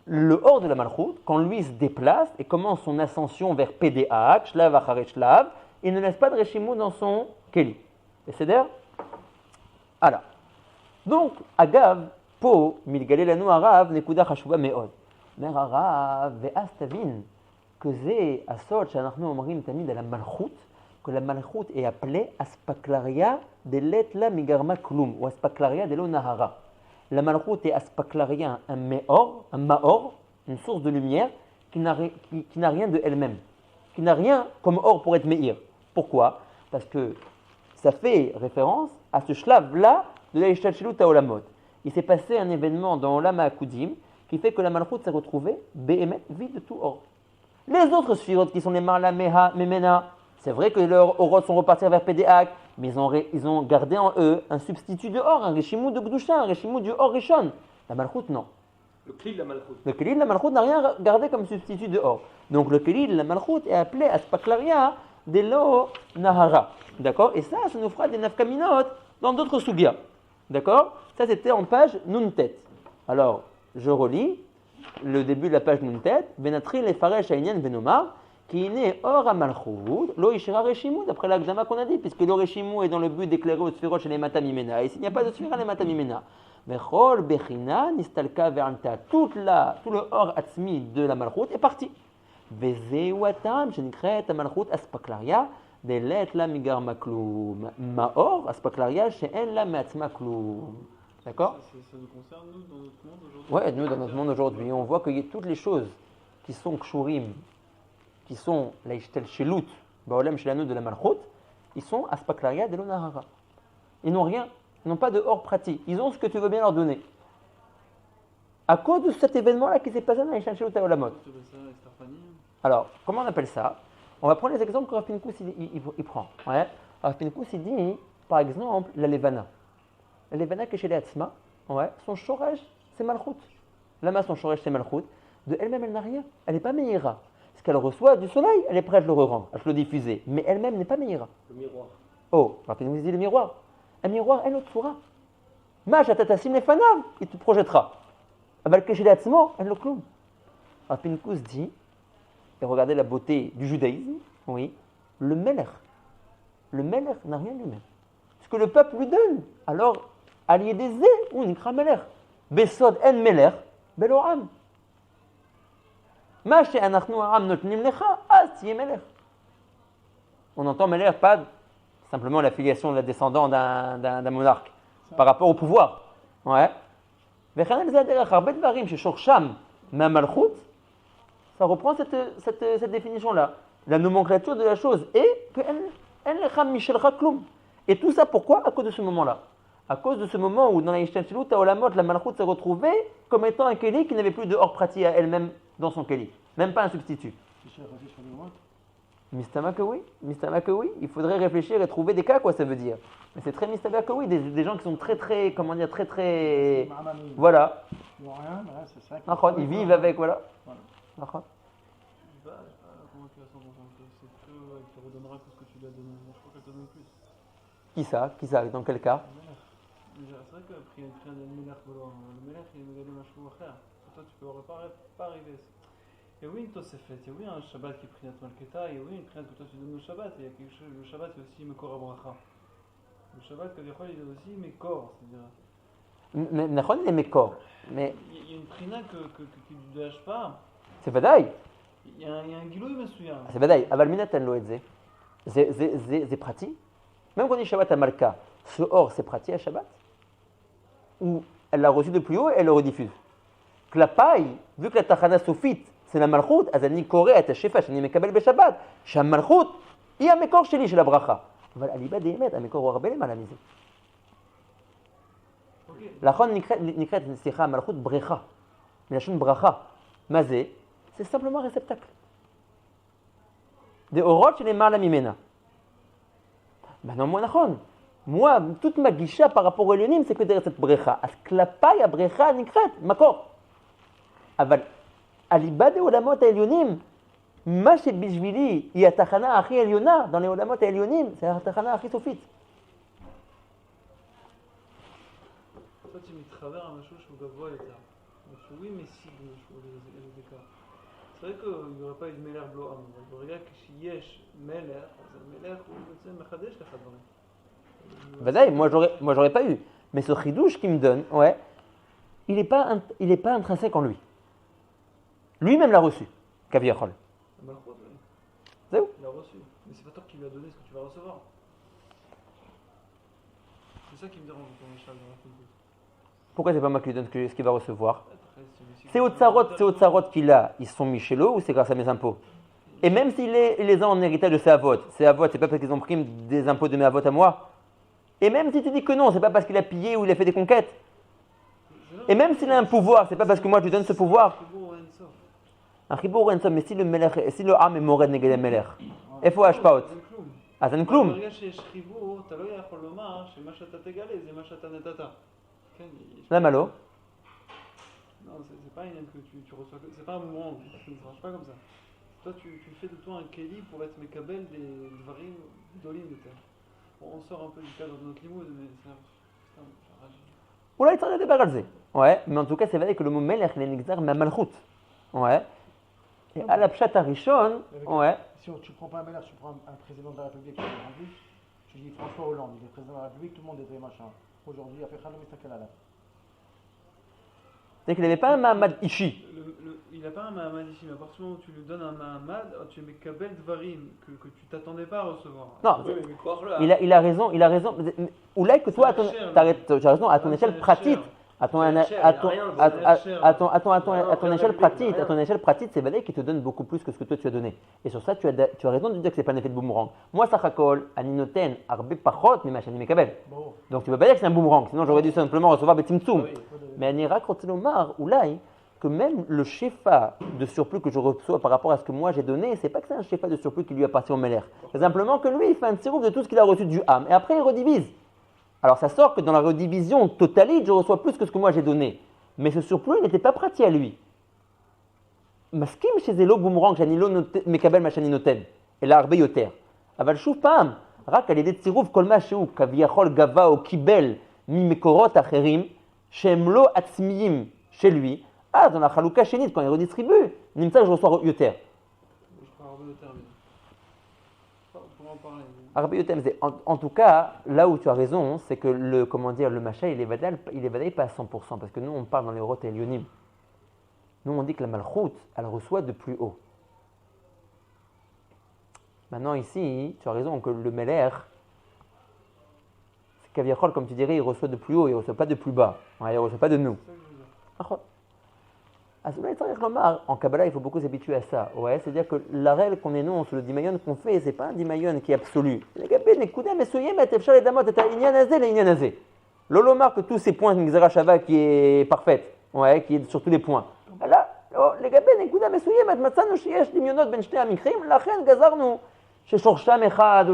le or de la malchut, quand lui se déplace et commence son ascension vers PDA, shlav acharé shlav, il ne laisse pas de Reshimu dans son keli. Et c'est d'ailleurs. Alors. Donc, Agav, Po, Milgalé lanu Arav, Nekuda Chashuva Meod. Mais Arav, Ve'astavin, que c'est Asot, Shanachnu Omrim Tamid à la malchut, que la malchut est appelée Aspaklaria de l'Etla Migarma Klum, ou Aspaklaria de l'Onahara. La malchut est Aspaklaria, un maor, une source de lumière qui n'a rien de elle-même, qui n'a rien comme or pour être meir. Pourquoi? Parce que ça fait référence à ce shlav-là de la Ishtalshilut Haolamot. Il s'est passé un événement dans Olam HaKudim qui fait que la malchut s'est retrouvée Behemet vide de tout or. Les autres sphirotes qui sont les Marla, Meha, Memena, c'est vrai que leurs orot sont repartis vers Pédéak, mais ils ont gardé en eux un substitut de or, un Reshimou de Gdusha, un Reshimou du or Rishon. La Malchut, non. Le Kli de la Malchut. Le Keli de la Malchut n'a rien gardé comme substitut de or. Donc le Keli de la Malchut est appelé Aspaklaria de lo Nahara. D'accord? Et ça nous fera des nafkaminot dans d'autres sugyas. D'accord? Ça c'était en page Nuntet. Alors, je relis. le début de la page Nuntet, Benatri les Faresh Aïnien Benomar, qui est né Or Amalchut, Lo Ishira Reshimou, d'après l'Agdama qu'on a dit, puisque le Reshimou est dans le but d'éclairer au Sphirot chez les Matamimena. Et s'il n'y a pas de Sphira, les Matamimena. Bechol Bechina, Nistalka Veranta, tout le Or Atzmi de la Malchut est parti. Vezeuatam, Shenikret Amalchut Aspaklaria, Delet la Migar Maklum. Maor Aspaklaria, She'en la Meatzma Klum. D'accord? Ça nous concerne, nous, dans notre monde aujourd'hui? Ouais, nous, dans notre monde aujourd'hui, on voit qu'il y a toutes les choses qui sont kshurim, qui sont la ishtel shelut, baolem shelanu de la malchut, ils sont aspaklaria de l'onahara. Ils n'ont rien, ils n'ont pas de hors pratique. Ils ont ce que tu veux bien leur donner. À cause de cet événement-là qui s'est passé dans la ishtel shelut à Olamot. Alors, comment on appelle ça? On va prendre les exemples que Rav Pinkus il prend. Ouais. Rav Pinkus il dit, par exemple, la levana. La levana qui est chez les Hatzma, ouais, son shoresh, c'est malchut. Lama, son shoresh, c'est malchut. De elle-même, elle n'a rien. Elle n'est pas meïra. Ce qu'elle reçoit du soleil, elle est prête à le rendre, à le diffuser. Mais elle-même n'est pas meïra. Le miroir. Oh, rapidement, vous dit le miroir. Un miroir, elle autre soura. Maj, atatassim les fanav, il te projettera. Aval que chez les Hatzma, elle le cloum. Rav Pinkus dit, et regardez la beauté du judaïsme, oui, le melech n'a rien lui-même. Ce que le peuple lui donne, alors, allié des zé, ou nikra melech. Besod en melech, belo am. Ma she anachnu am notnim lecha, az tiye melech. On entend melech pas simplement la filiation de la descendant d'un monarque, par rapport au pouvoir. Ouais. Vechanel zaderech arbet varim sheshorsham ma malchut. Ça reprend cette définition-là, la nomenclature de la chose, et que et tout ça pourquoi? À cause de ce moment-là. À cause de ce moment où dans la Yishtan Shilut, Olamot, la Malchut s'est retrouvée comme étant un Kéli qui n'avait plus de hors pratique à elle-même dans son Kéli, même pas un substitut. Mistama que oui, il faudrait réfléchir et trouver des cas, quoi ça veut dire. Mais c'est très mystama que oui, des gens qui sont très, comment dire, très. Voilà. Ils vivent avec, voilà. Je sais pas comment tu vas s'en rendre compte. C'est qu'elle te redonnera tout ce que tu lui as donné. Moi, je crois qu'elle te donne plus. Qui ça? Dans quel cas? C'est vrai que le Melech, il est gagné un cheveu à faire. Toi, tu peux pas arriver. Et oui, une Tosefet, et oui, un Shabbat qui est pris à Malketa, et oui, une prière que toi tu donnes au Shabbat. Et le Shabbat, c'est aussi Mekor Abracha. Le Shabbat, il est aussi Mekor, c'est-à-dire. Mais il est Mekor. Mais. Il y a une prina que tu ne lâches pas. C'est Vadaï. Il y a un guilou, il me souvient. C'est Vadaï. Aval Minatan lo et c'est pratique. Même quand on dit Shabbat à Malka, ce or, c'est pratique à Shabbat? Ou elle l'a reçu de plus haut et elle le rediffuse? Que la paille, vu que la tachana sophite, c'est la malchut, אז אני קורא את השפע שאני מקבל בשבת, שהמלכות היא המקור שלי של הברכה. אבל הליבה באמת, המקור הוא הרבה למעלה מזה. לכן נקראת, סליחה, המלכות בריכה, מלשון ברכה. מה זה? זה simplement réceptacle. דאורות שלמעלה ממנה. maintenant, moi, נכון. moi, toute ma גישה par rapport aux Élyonim, c'est que derrière cette בריכה. אז כלפיי הבריכה נקראת מקור. אבל הליבה בעולמות העליונים, מה שבשבילי היא התחנה הכי עליונה dans les עולמות העליונים, c'est התחנה הכי סופית. toi tu מתחבר על משהו שהוא גבוה יותר. משהו oui mais si, משהו איזה דקה. c'est vrai qu'il n'y aurait pas eu de מלך בלו עם, אבל ברגע כשיש מלך, אז המלך הוא בעצם מחדש לך דברים. ודאי, moi j'aurais pas eu. Mais ce chidouche qu'il me donne, ouais, il est pas intrinsèque en lui. Lui-même l'a reçu, Kaviachol. La malchut, oui. C'est où? Il l'a reçu. Mais c'est pas toi qui lui as donné ce que tu vas recevoir. C'est ça qui me dérange dans ton échelle. Pourquoi c'est pas moi qui lui donne ce qu'il va recevoir? C'est au tsarot qu'il a, ils sont mis chez lui ou c'est grâce à mes impôts? Et même s'il les a en héritage de ses avots, c'est pas parce qu'ils ont pris des impôts de mes avots à moi. Et même si tu dis que non, c'est pas parce qu'il a pillé ou il a fait des conquêtes. Et même s'il a un pouvoir, c'est pas parce que moi je lui donne ce pouvoir. Un chibour en somme, mais si le âme est mored néged המלך, איפה ההשפעות? אז אין כלום. ברגע שיש חיבור, אתה לא יכול לומר שמה שאתה תגלה זה מה שאתה נתת. למה לא? Non, c'est pas un que tu reçois, c'est pas un moment, ça ne marche pas comme ça. Toi, tu fais de toi un Kéli pour être Mekabel des Dvarim Dolim de terre. On sort un peu du cadre de notre limoud, mais c'est un rage. אולי צריך לדבר על זה. Ouais, mais en tout cas, c'est vrai que le mot melech, il est nexar מהמלכות. Ouais. Et à la pshat harishon, ouais. Si tu prends pas un ménage, tu prends un président de la République qui est rendu, tu dis François Hollande, il est président de la République, tout le monde était machin. Aujourd'hui, il a fait Khalom Istakalala. C'est qu'il n'avait pas un Mahamad Ishi. Il n'a pas un Mahamad ici, mais à partir du moment où tu lui donnes un Mahamad, tu mets Kabel Dvarim, que tu t'attendais pas à recevoir. Non, Oui, mais croire-le. il a raison. Oulay que toi, tu as raison, à ton échelle pratique, à ton échelle pratique, c'est vrai qu'il te donne beaucoup plus que ce que toi tu as donné. Et sur ça, tu as raison de dire que c'est pas un effet de boomerang. Moi, Sachakol, Aninoten, Arbe Pachot, mais Machani Mekabel. Donc tu ne peux pas dire que c'est un boomerang, sinon j'aurais dû simplement recevoir Betimtsum. Mais Anirak Rotelomar, Oulay, que même le shefa de surplus que je reçois par rapport à ce que moi j'ai donné, c'est pas que c'est un shefa de surplus qui lui appartient au Meler. C'est simplement que lui, il fait un tsirouf de tout ce qu'il a reçu du Ham. Et après, il redivise. Alors ça sort que dans la redivision totalite, je reçois plus que ce que moi j'ai donné. Mais ce surplus n'était pas pratiqué à lui. Maskim chez Zelo boomerang, Janilo Mekabel Machani Noten. Et là, Arbe Yoter. Aval Chouf Pam. Rak al yedé tsirouf kol ma shehu kaviachol gava o kibel mi mekorot acherim shemlo atzmiyim chez lui. Ah, dans la chalouka chénite, quand il redistribue, Nimsa, je reçois Yoter. Je crois Arbe Yoter, mais. On pourra en parler. Arbe Yoter, mais en tout cas, là où tu as raison, c'est que le Macha, il est vadaï pas à 100%, parce que nous, on parle dans les Orot et Elyonim. Nous, on dit que la Malchut, elle reçoit de plus haut. Maintenant, ici, tu as raison que le Meler, c'est Kaviachol, comme tu dirais, il reçoit de plus haut, il ne reçoit pas de plus bas. Ouais, il ne reçoit pas de nous. En Kabbalah, il faut beaucoup s'habituer à ça. Ouais, c'est-à-dire que la règle qu'on énonce, le dimayon qu'on fait, c'est pas un dimayon qui est absolu. L'olomar que tous ces points, une Shava qui est parfaite, ouais, qui est sur tous les points. Là, לגבי נקודה מסוימת מצאנו שיש דמיונות בין שני המקרים, לכן גזרנו ששורשם אחד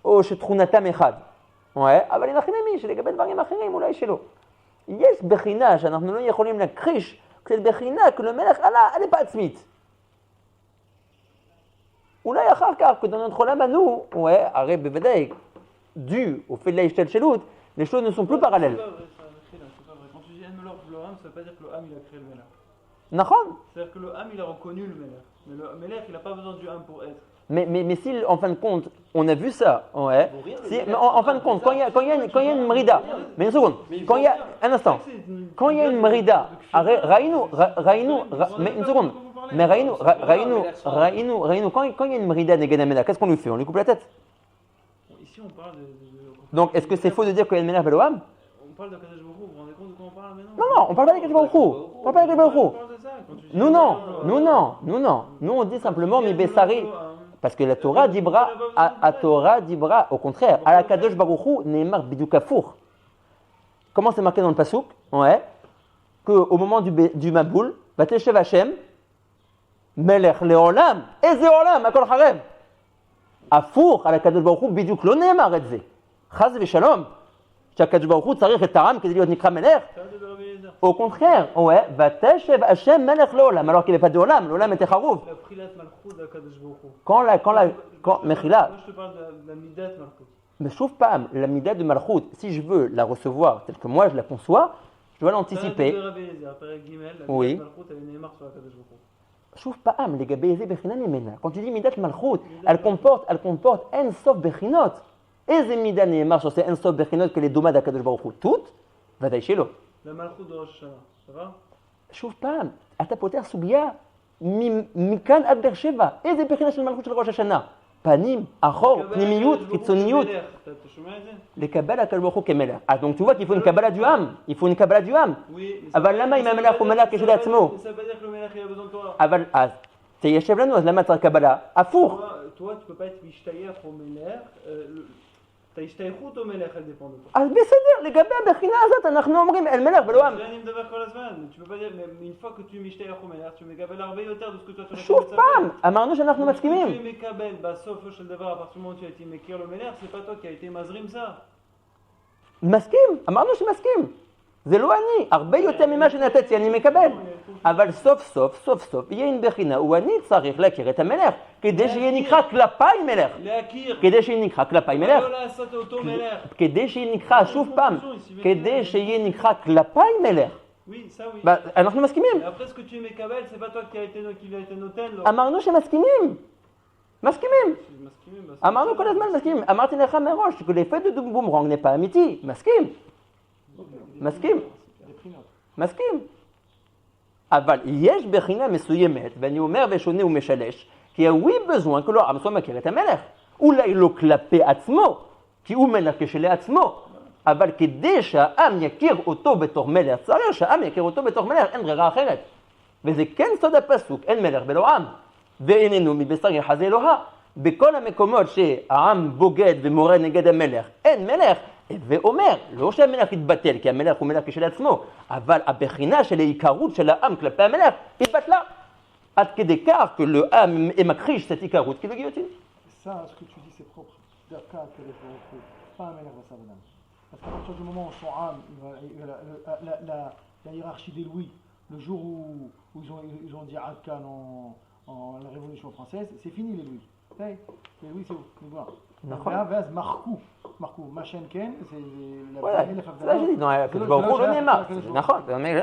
או שתכונתם אחד. אבל הנה מי שלגבי דברים אחרים אולי שלא. יש בחינה שאנחנו לא יכולים להכחיש, כשאת בחינה כאילו מלך עלה בעצמית. אולי אחר כך, dans notre עולם אנו, הרי בוודאי, dû au fait de ההשתלשלות, les choses ne sont plus parallèles. Quand tu dis Enmelor pour le Ham, ça veut pas dire que le Ham il a créé le Melech. נכון. C'est-à-dire que le Ham il a reconnu le Melech. Mais le Melech il n'a pas besoin du Ham pour être. Mais si, en fin de compte, on a vu ça, ouais. Si, mais en fin de compte, quand il y a une mrida, mais une seconde, quand il y a, un instant, quand il y a une mrida, mais une seconde, mais quand il y a une mrida neganamela, qu'est-ce qu'on lui fait? On lui coupe la tête. Ici on parle de. Donc, est-ce que c'est faux de dire qu'il y a une ménage Beloam? On parle de Kadesh Baruch Hu, vous vous rendez compte de quoi on parle maintenant? Non, on parle pas de Kadesh Baruch Hu. On parle pas de Kadesh Baruch Hu. Nous on dit simplement mi Bessari. Parce que la Torah dibra, au contraire, à la Kadosh Baruch Hu, Neymar Bidoukafour. Comment c'est marqué dans le Pasuk? Ouais. Qu'au moment du Maboul, Vateshev Hashem, Melech Leolam, Eze Olam, Akol Harem. Afour, à la Kadosh Baruch Hu, Bidouk lo Neymar Etze. Chaz v'shalom. שהקדוש ברוך הוא צריך את העם כדי להיות נקרא מלך. Au contraire, ouais, ותשב השם מלך לעולם, alors qu'il n'y avait pas de עולם, l'עולם était חרוב. מחילה. Moi je te parle de la midat malchut. Mais שוב פעם, la midat de malchut, si je veux la recevoir telle que moi je la conçois, je dois l'anticiper. Oui. שוב פעם, לגבי זה בחינה ממנה. Quand tu dis midat malchut, elle comporte אין סוף בחינות. איזה מידה נאמר שעושה אין סוף בחינות כלי דומה d'Akadosh Baruch Hu? toutes? ודאי שלא. למלכות ראש השנה, סבבה? שוב פעם, אתה פותח סוגיה מכאן עד באר שבע. איזה בחינה של מלכות של ראש השנה? פנים, אחור, פנימיות, חיצוניות. אתה שומע את זה? לקבל הקדוש ברוך הוא כמלך. אז donc tu vois qu'il faut une קבלה du עם. il faut une קבלה du עם. אבל למה אם המלך הוא מלך כשלעצמו? Ça veut dire que le Melech il a besoin de toi. אבל אז תיישב לנו, אז למה צריך קבלה? הפוך. Toi tu peux pas être משתייך au Melech. Ta השתייכות au Melech elle dépend de toi. אז בסדר, לגבי הבחינה הזאת אנחנו אומרים אל מלך ולא עם. אני מדבר כל הזמן, tu peux pas dire, mais une fois que tu משתייך au Melech, tu מקבל הרבה יותר de ce que toi tu as. שוב פעם, אמרנו שאנחנו מסכימים. tu מקבל בסופו של דבר, à partir du moment où tu as été מכיר le Melech, c'est pas toi qui a été מזרים ça. מסכים, אמרנו שמסכים. זה לא אני, הרבה יותר ממה שנתתי אני מקבל. אבל סוף סוף, יהיה אין בחינה, ואני צריך להכיר את המלך, כדי שיהיה נקרא כלפיי מלך. להכיר. כדי שיהיה נקרא כלפיי מלך. לא לעשות אותו מלך. כדי שיהיה נקרא, שוב פעם, כדי שיהיה נקרא כלפיי מלך. Oui, ça oui. אנחנו מסכימים. Et après, ce que tu מקבל, c'est pas toi qui lui a été נותן לו. אמרנו שמסכימים. מסכימים. מסכימים, אמרנו כל הזמן מסכימים. אמרתי לך מראש, שלפי de boomerang n'est pas אמיתי. מסכים. מסכים. מסכים. אבל יש בחינה מסוימת, ואני אומר ושונה ומשלש, כי הוא בזמן כלו עם סוף מכיר את המלך. אולי לא כלפי עצמו, כי הוא מלך כשלעצמו. אבל כדי שהעם יכיר אותו בתור מלך, צריך שהעם יכיר אותו בתור מלך, אין ברירה אחרת. וזה כן סוד הפסוק, אין מלך ולא עם. ואיננו מבשר יחזה אלוהה. בכל המקומות שהעם בוגד ומורה נגד המלך, אין מלך, ואומר, לא שהמלך יתבטל, כי המלך הוא מלך כשלעצמו, אבל הבחינה של העיקרות של העם כלפי המלך התבטלה. עד כדי כך שהעם מכחיש את העיקרות כאילו גיוטין. Ça, ce que tu dis, c'est propre. C'est-à-dire qu'à pas un ménage à sa madame. Parce qu'à partir du moment où son âme, la hiérarchie des Louis, le jour où ils ont dit Adkan en la Révolution française, c'est fini les Louis. Les Louis, c'est où? Les Noirs. ואז מחקו, מה שאין כן, זה המלך הבדלה. זה ברוך הוא לא נאמר, נכון,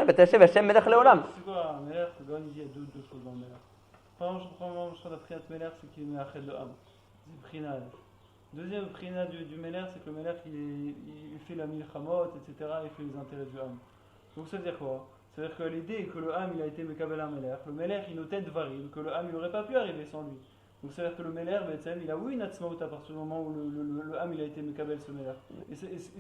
ותשב השם מלך לעולם. C'est quoi un mélère? C'est quoi il y a deux choses dans le mélère. Premièrement, je crois la prière de mélère, c'est qu'il met achète le ham. C'est prina. Deuxième prina du mélère, c'est que le mélère il fait la milchamot, etc. Il fait les intérêts du ham. Donc ça veut dire quoi? C'est-à-dire que l'idée est que le ham il a été mekabel un mélère. Le mélère il notait varim, que le ham il n'aurait pas pu arriver sans lui. Donc ça veut dire que le mélère, il a oui une atzmaout à partir du moment où le ham il a été mekabel ce mélère. Et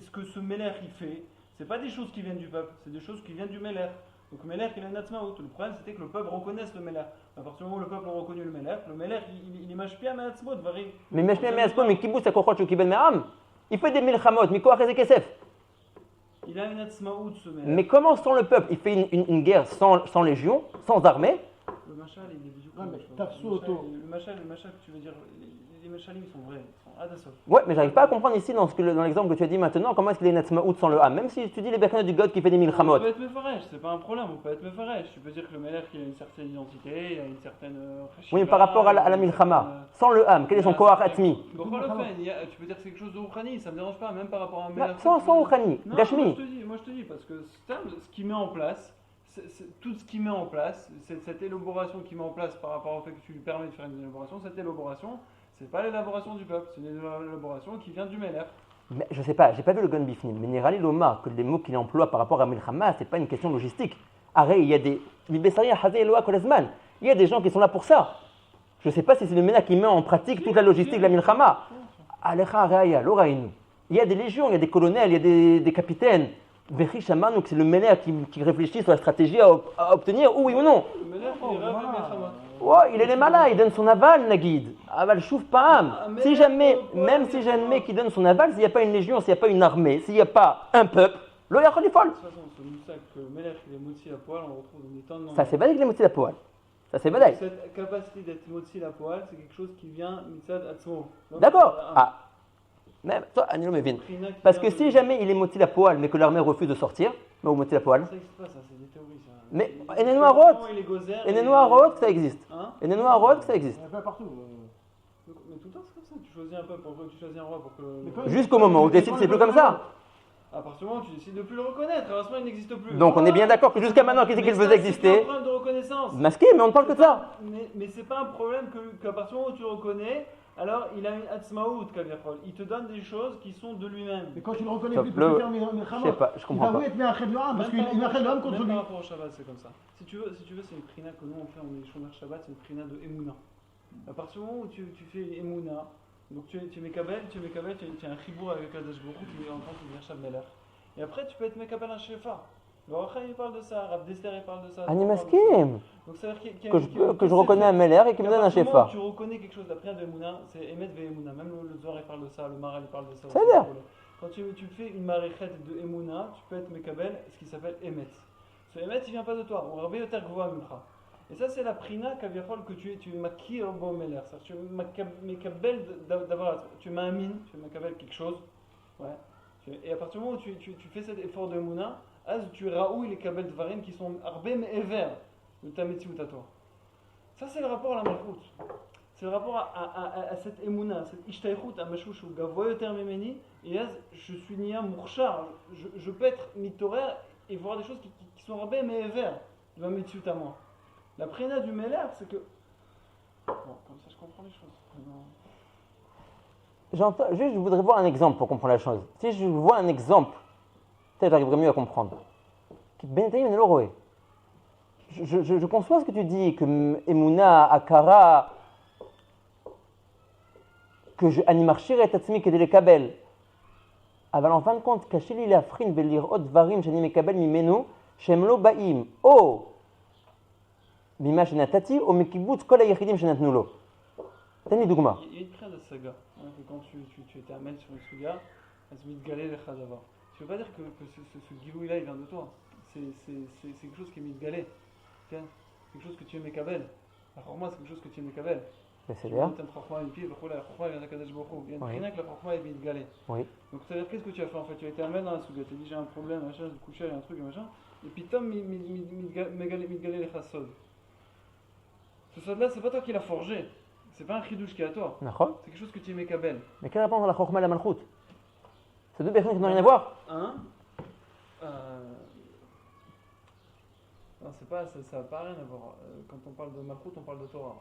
ce que ce mélère il fait, c'est pas des choses qui viennent du peuple, c'est des choses qui viennent du mélère. Donc le mélère il a une atzmaout. Le problème c'était que le peuple reconnaisse le mélère. À partir du moment où le peuple a reconnu le mélère il image bien ma atzmaout varim. Mais משפיע מעצמו מקיבוץ הכוחות שהוא קיבל מהעם. Il fait des מלחמות, מכוח איזה כסף? Il a une atzmaout ce mélère. Mais comment sans le peuple? Il fait une guerre sans légion, sans armée. Le machal, il est Ouais, mais Tafsou auto. le machal, tu veux dire, les machalim sont vrais, ils sont adassof. Ouais, mais j'arrive pas à comprendre ici dans l'exemple que tu as dit maintenant, comment est-ce qu'il est Natsmaout sans le ham? Même si tu dis les berkana du God qui fait des milchamot. On peut être mefarèche, c'est pas un problème, on peut être mefarèche. Tu peux dire que le mélère il a une certaine identité, il a une certaine. Oui, mais par rapport à la milchama, sans le ham, quel est son kohar atmi? Bon, tu peux dire que c'est quelque chose de Rouhani, ça me dérange pas, même par rapport à un mélère. Sans Rouhani, Gashmi. Moi je te dis, parce que ce qui met en place. Tout ce qui met en place, cette élaboration qui met en place par rapport au fait que tu lui permets de faire une élaboration, cette élaboration, c'est pas l'élaboration du peuple, c'est une élaboration qui vient du Mélère. Mais je sais pas, j'ai pas vu le Gon Bifnim, mais Nirali Loma, que les mots qu'il emploie par rapport à Milchama, c'est pas une question logistique. Arrête, il y a des. Il y a des gens qui sont là pour ça. Je sais pas si c'est le Mélère qui met en pratique toute la logistique de la Milchama. Alecha Raya, Lorainu. Il y a des légions, il y a des colonels, il y a des capitaines. Vechi Shamanu, que c'est le Mélère qui réfléchit sur la stratégie à obtenir, oui ou non. Le Mélère, il rêve le Milchama. Ouais, il est les malins, il donne son aval, Nagid. Aval chouf pas. Si jamais, même si jamais qui donne son aval, s'il n'y a pas une légion, s'il n'y a pas une armée, s'il n'y a pas un peuple, l'eau y a folle. De toute façon, ce moussak que le Mélère il est moti la poêle, on retrouve dans des temps de. Ça c'est badaï que les moti la poêle. Ça c'est badaï. Cette capacité d'être moti la poêle, c'est quelque chose qui vient mitzad atzmo. D'accord. Ah. Même toi, Anilo me vient. Parce que si jamais il est moti la poêle, mais que l'armée refuse de sortir, mais au moti la poêle. Ça n'existe pas, ça, c'est des théories. Ça. Mais Eneno Harot, ça existe. Eneno Harot, ça existe. Il y en a partout. Mais tout le temps c'est comme ça, tu choisis un peuple, tu choisis un roi pour que. Jusqu'au moment où tu décides, c'est plus comme ça. À partir du moment où tu décides de plus le reconnaître, à ce moment il n'existe plus. Donc on est bien d'accord que jusqu'à maintenant, qui c'est qu'il faisait exister? C'est un problème de reconnaissance. Masqué, mais on ne parle que de ça. Mais c'est pas un problème qu'à partir du moment où tu le reconnais, alors il a une atzmaout, Kavirchol. Il te donne des choses qui sont de lui-même. Mais quand tu le reconnais, tu peux faire Milchamot. Je sais pas, je comprends pas. Il va être Me'achad le Ham, parce qu'il Me'achad le Ham contre lui. Même par rapport au Shabbat, c'est comme ça. Si tu veux, c'est une prina que nous on fait, on est Shomer Shabbat, c'est une prina de Emouna. À partir du moment où tu fais Emouna, donc tu es Mekabel, tu as un chibour avec Kadosh Baruch Hu qui est en tant que Mirshab Melech. Et après tu peux être Mekabel un Shefa. Le Rachel il parle de ça, Rav Dester il parle de ça. Animaskim. Donc ça veut dire que je reconnais un Meler et qui me donne un Shefa. Tu reconnais quelque chose, la prière de Emouna, c'est Emet ve Emouna. Même le Zohar il parle de ça, le Maral il parle de ça. C'est-à-dire quand tu fais une maréchet de Emouna, tu peux être Mekabel, ce qui s'appelle Emet. Ce Emet il vient pas de toi, on Rabbi Yoter Gvoa Mimcha. Et ça c'est la prina Kavirchol que tu es Makir Bo Meler. Tu es Mekabel d'avoir, tu m'amines, tu es Mekabel quelque chose. Ouais. Et à partir du moment où tu fais cet effort de Emouna, אז tu es ראוי לקבל דברים qui sont הרבה מעבר de ta מציאות à toi. Ça c'est le rapport à la מלכות. C'est le rapport à cette émouna, à cette השתייכות, à משהו שהוא גבוה יותר ממני, et אז je suis נהיה מוכשר, je peux être מתעורר et voir des choses qui sont הרבה מעבר de ma מציאות à moi. La préna du Meller, c'est que... Bon, comme ça je comprends les choses. Juste, je voudrais voir un exemple pour comprendre la chose. Si je vois un exemple, peut-être j'arriverai mieux à comprendre. Je conçois ce que tu dis, que Emouna, Akara, que אני מכשיר את עצמי כדי לקבל. אבל en fin de compte, קשה לי להבחין ולראות דברים שאני מקבל ממנו, שהם לא באים, או ממה שנתתי, או מקיבוץ כל היחידים שנתנו לו. תן לי דוגמה. Il y a une prise de saga, que quand tu étais amène sur une suga, elle se met de galer les chadavar. Tu veux pas dire que ce gilou là il vient de toi. C'est quelque chose qui est mis de galer. C'est quelque chose que tu es mekabel. La chorma c'est quelque chose que tu es mekabel. C'est-à-dire Tu as une chorma et puis la chorma vient d'Akadosh Baruch Hu. Il y a une prina que la chorma est mis de galer. Oui. Donc c'est-à-dire qu'est-ce que tu as fait en fait? Tu as été amène dans la suga, tu as dit j'ai un problème, machin, je couchais, il y a un truc, machin. Et puis Tom met de galer les chassod. Ce sod là c'est pas toi qui l'as forgé. C'est pas un chidouche qui est à toi. D'accord. C'est quelque chose que tu es mekabel. Mais quelle réponse à la chorma et la malchout? C'est deux personnes qui n'ont rien à voir. Non, c'est pas, ça n'a pas rien à voir. Quand on parle de Malchut, on parle de Torah.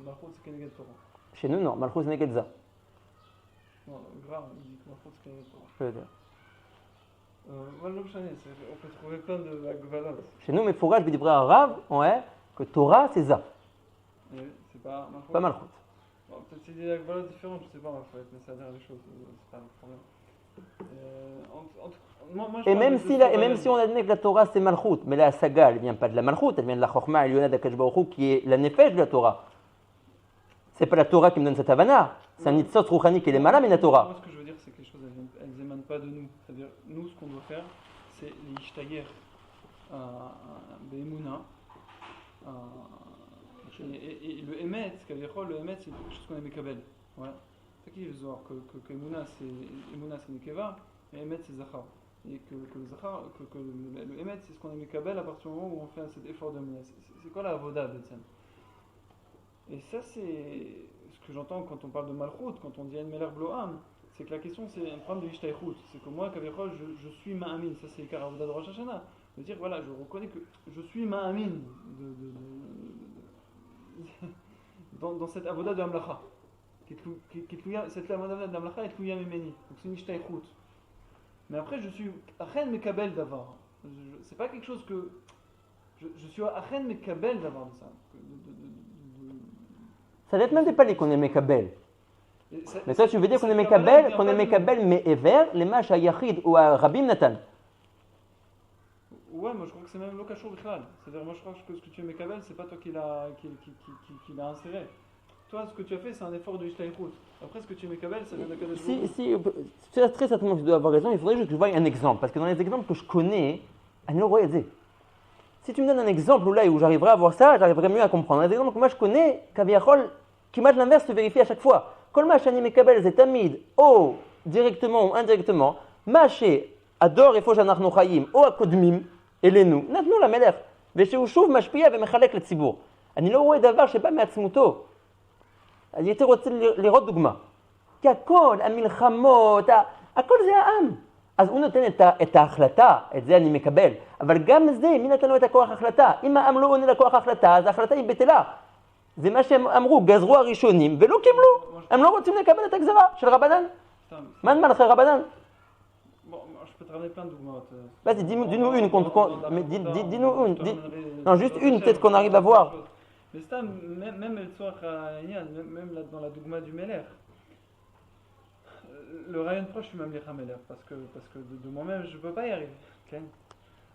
Malchut, c'est Keneged Torah. Chez nous, non. Malchut, c'est Negedza. Non, grave, il dit que Malchut, c'est Keneged Torah. Je veux dire. On peut trouver plein de Agvalas. Chez nous, mais Fourage, Bidibra Arabe, ouais, que Torah, c'est Ça. C'est pas Malchut. Pas Malchut. Bon, peut-être c'est des Agvalas différentes, je sais pas, mais ça a l'air des choses, c'est pas le problème. Et même si on admet que la Torah c'est Malchut, mais la Saga elle vient pas de la Malchut, elle vient de la Chokhma Eliona d'Akadosh Baruch Hu qui est la Nefesh de la Torah. C'est pas la Torah qui me donne cette Havana, c'est un Nitzot Rouchani qui est les malams et la Torah. Moi ce que je veux dire c'est que les choses elles émanent pas de nous. C'est-à-dire nous ce qu'on doit faire c'est les Ishtager Be'emuna et le Emet, le Emet c'est quelque chose qu'on est Mekabel. Ouais. C'est qui veut voir que Emouna c'est Nekeva et Emet c'est Zachar. Et que le Zachar, que le Emet c'est ce qu'on est Mekabel à partir du moment où on fait cet effort de Emouna. C'est quoi la Avoda Betsem? Et ça c'est ce que j'entends quand on parle de Malchut, quand on dit En Meler Bloam, c'est que la question c'est un problème de Ishtaychut. C'est que moi, Kavechol, je suis Ma'amin, ça c'est Ikar Avoda de Rosh Hashanah. De dire voilà, je reconnais que je suis Ma'amin dans cette Avoda de Amlacha. Cette avoda de Amlacha est tlouya memeni. Donc c'est une ishtaychut. Mais après je suis achen mekabel d'avoir. C'est pas quelque chose que je suis achen mekabel d'avoir de ça. Ça dépend pas qu'on est mekabel. Mais ça tu veux dire qu'on est mekabel mais ever les mach à Yachid ou à Rabim Natan. Ouais, moi je crois que c'est même l'okashur bichlal. C'est-à-dire moi je crois que ce que tu es mekabel c'est pas toi qui l'a inséré. Toi, ce que tu as fait, c'est un effort de Ishtaychut. Après, ce que tu es Mekabel, ça vient de Kadosh Baruch Hu. Si, très certainement que je dois avoir raison, il faudrait juste que je voie un exemple. Parce que dans les exemples que je connais, si tu me donnes un exemple où j'arriverai à voir ça, j'arriverai mieux à comprendre. Les exemples que moi je connais, Kaviachol, qui match l'inverse se vérifie à chaque fois. Kol match ani Mekabel, c'est Tamid, ou directement ou indirectement, maché, ador et foshanach nochaim, ou akodmim, elenu, natnu la melech, veshehu shuv mashpia vemechalek le tzibur. Ani lo רואה דבר שבא מעצמותו. אז יותר רוצה לראות דוגמה. כי הכל, המלחמות, הכל זה העם. אז הוא נותן את ההחלטה, את זה אני מקבל. אבל גם זה, מי נתן לו את הכוח ההחלטה? אם העם לא עונה לכוח ההחלטה, אז ההחלטה היא בטלה. זה מה שהם אמרו, גזרו הראשונים ולא קיבלו. הם לא רוצים לקבל את הגזרה של רבנן. מה נאמר לך רבנן? Bon, je peux te ramener plein de dogmates. Vas-y, dis-nous une. Dis-nous une. Non, juste une, peut-être qu'on arrive à voir. Mais c'est même le soir, même dans la dogma du Meller, le rayon proche, je suis même les Meller, parce que de moi-même, je ne peux pas y arriver. Okay?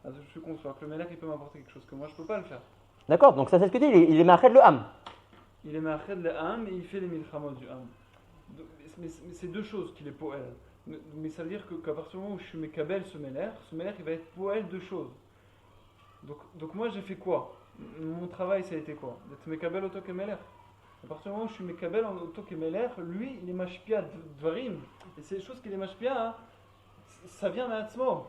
Alors, je suis conçoit que le Meller, il peut m'apporter quelque chose que moi, je ne peux pas le faire. D'accord, donc ça c'est ce que tu dis, il est marqué le Ham. Il est marqué le Ham et il fait les milchamot du Ham. Mais c'est deux choses qu'il est poël. Mais ça veut dire qu'à partir du moment où je suis Mekabel, ce Meller, il va être poël de choses. Donc moi, j'ai fait quoi? Mon travail, ça a été quoi? D'être Mekabel auto kemeler. À partir du moment où je suis Mekabel en auto kemeler, lui, il est mashpia dvarim. Et ces choses qu'il est mashpia, ça vient d'Atzmo.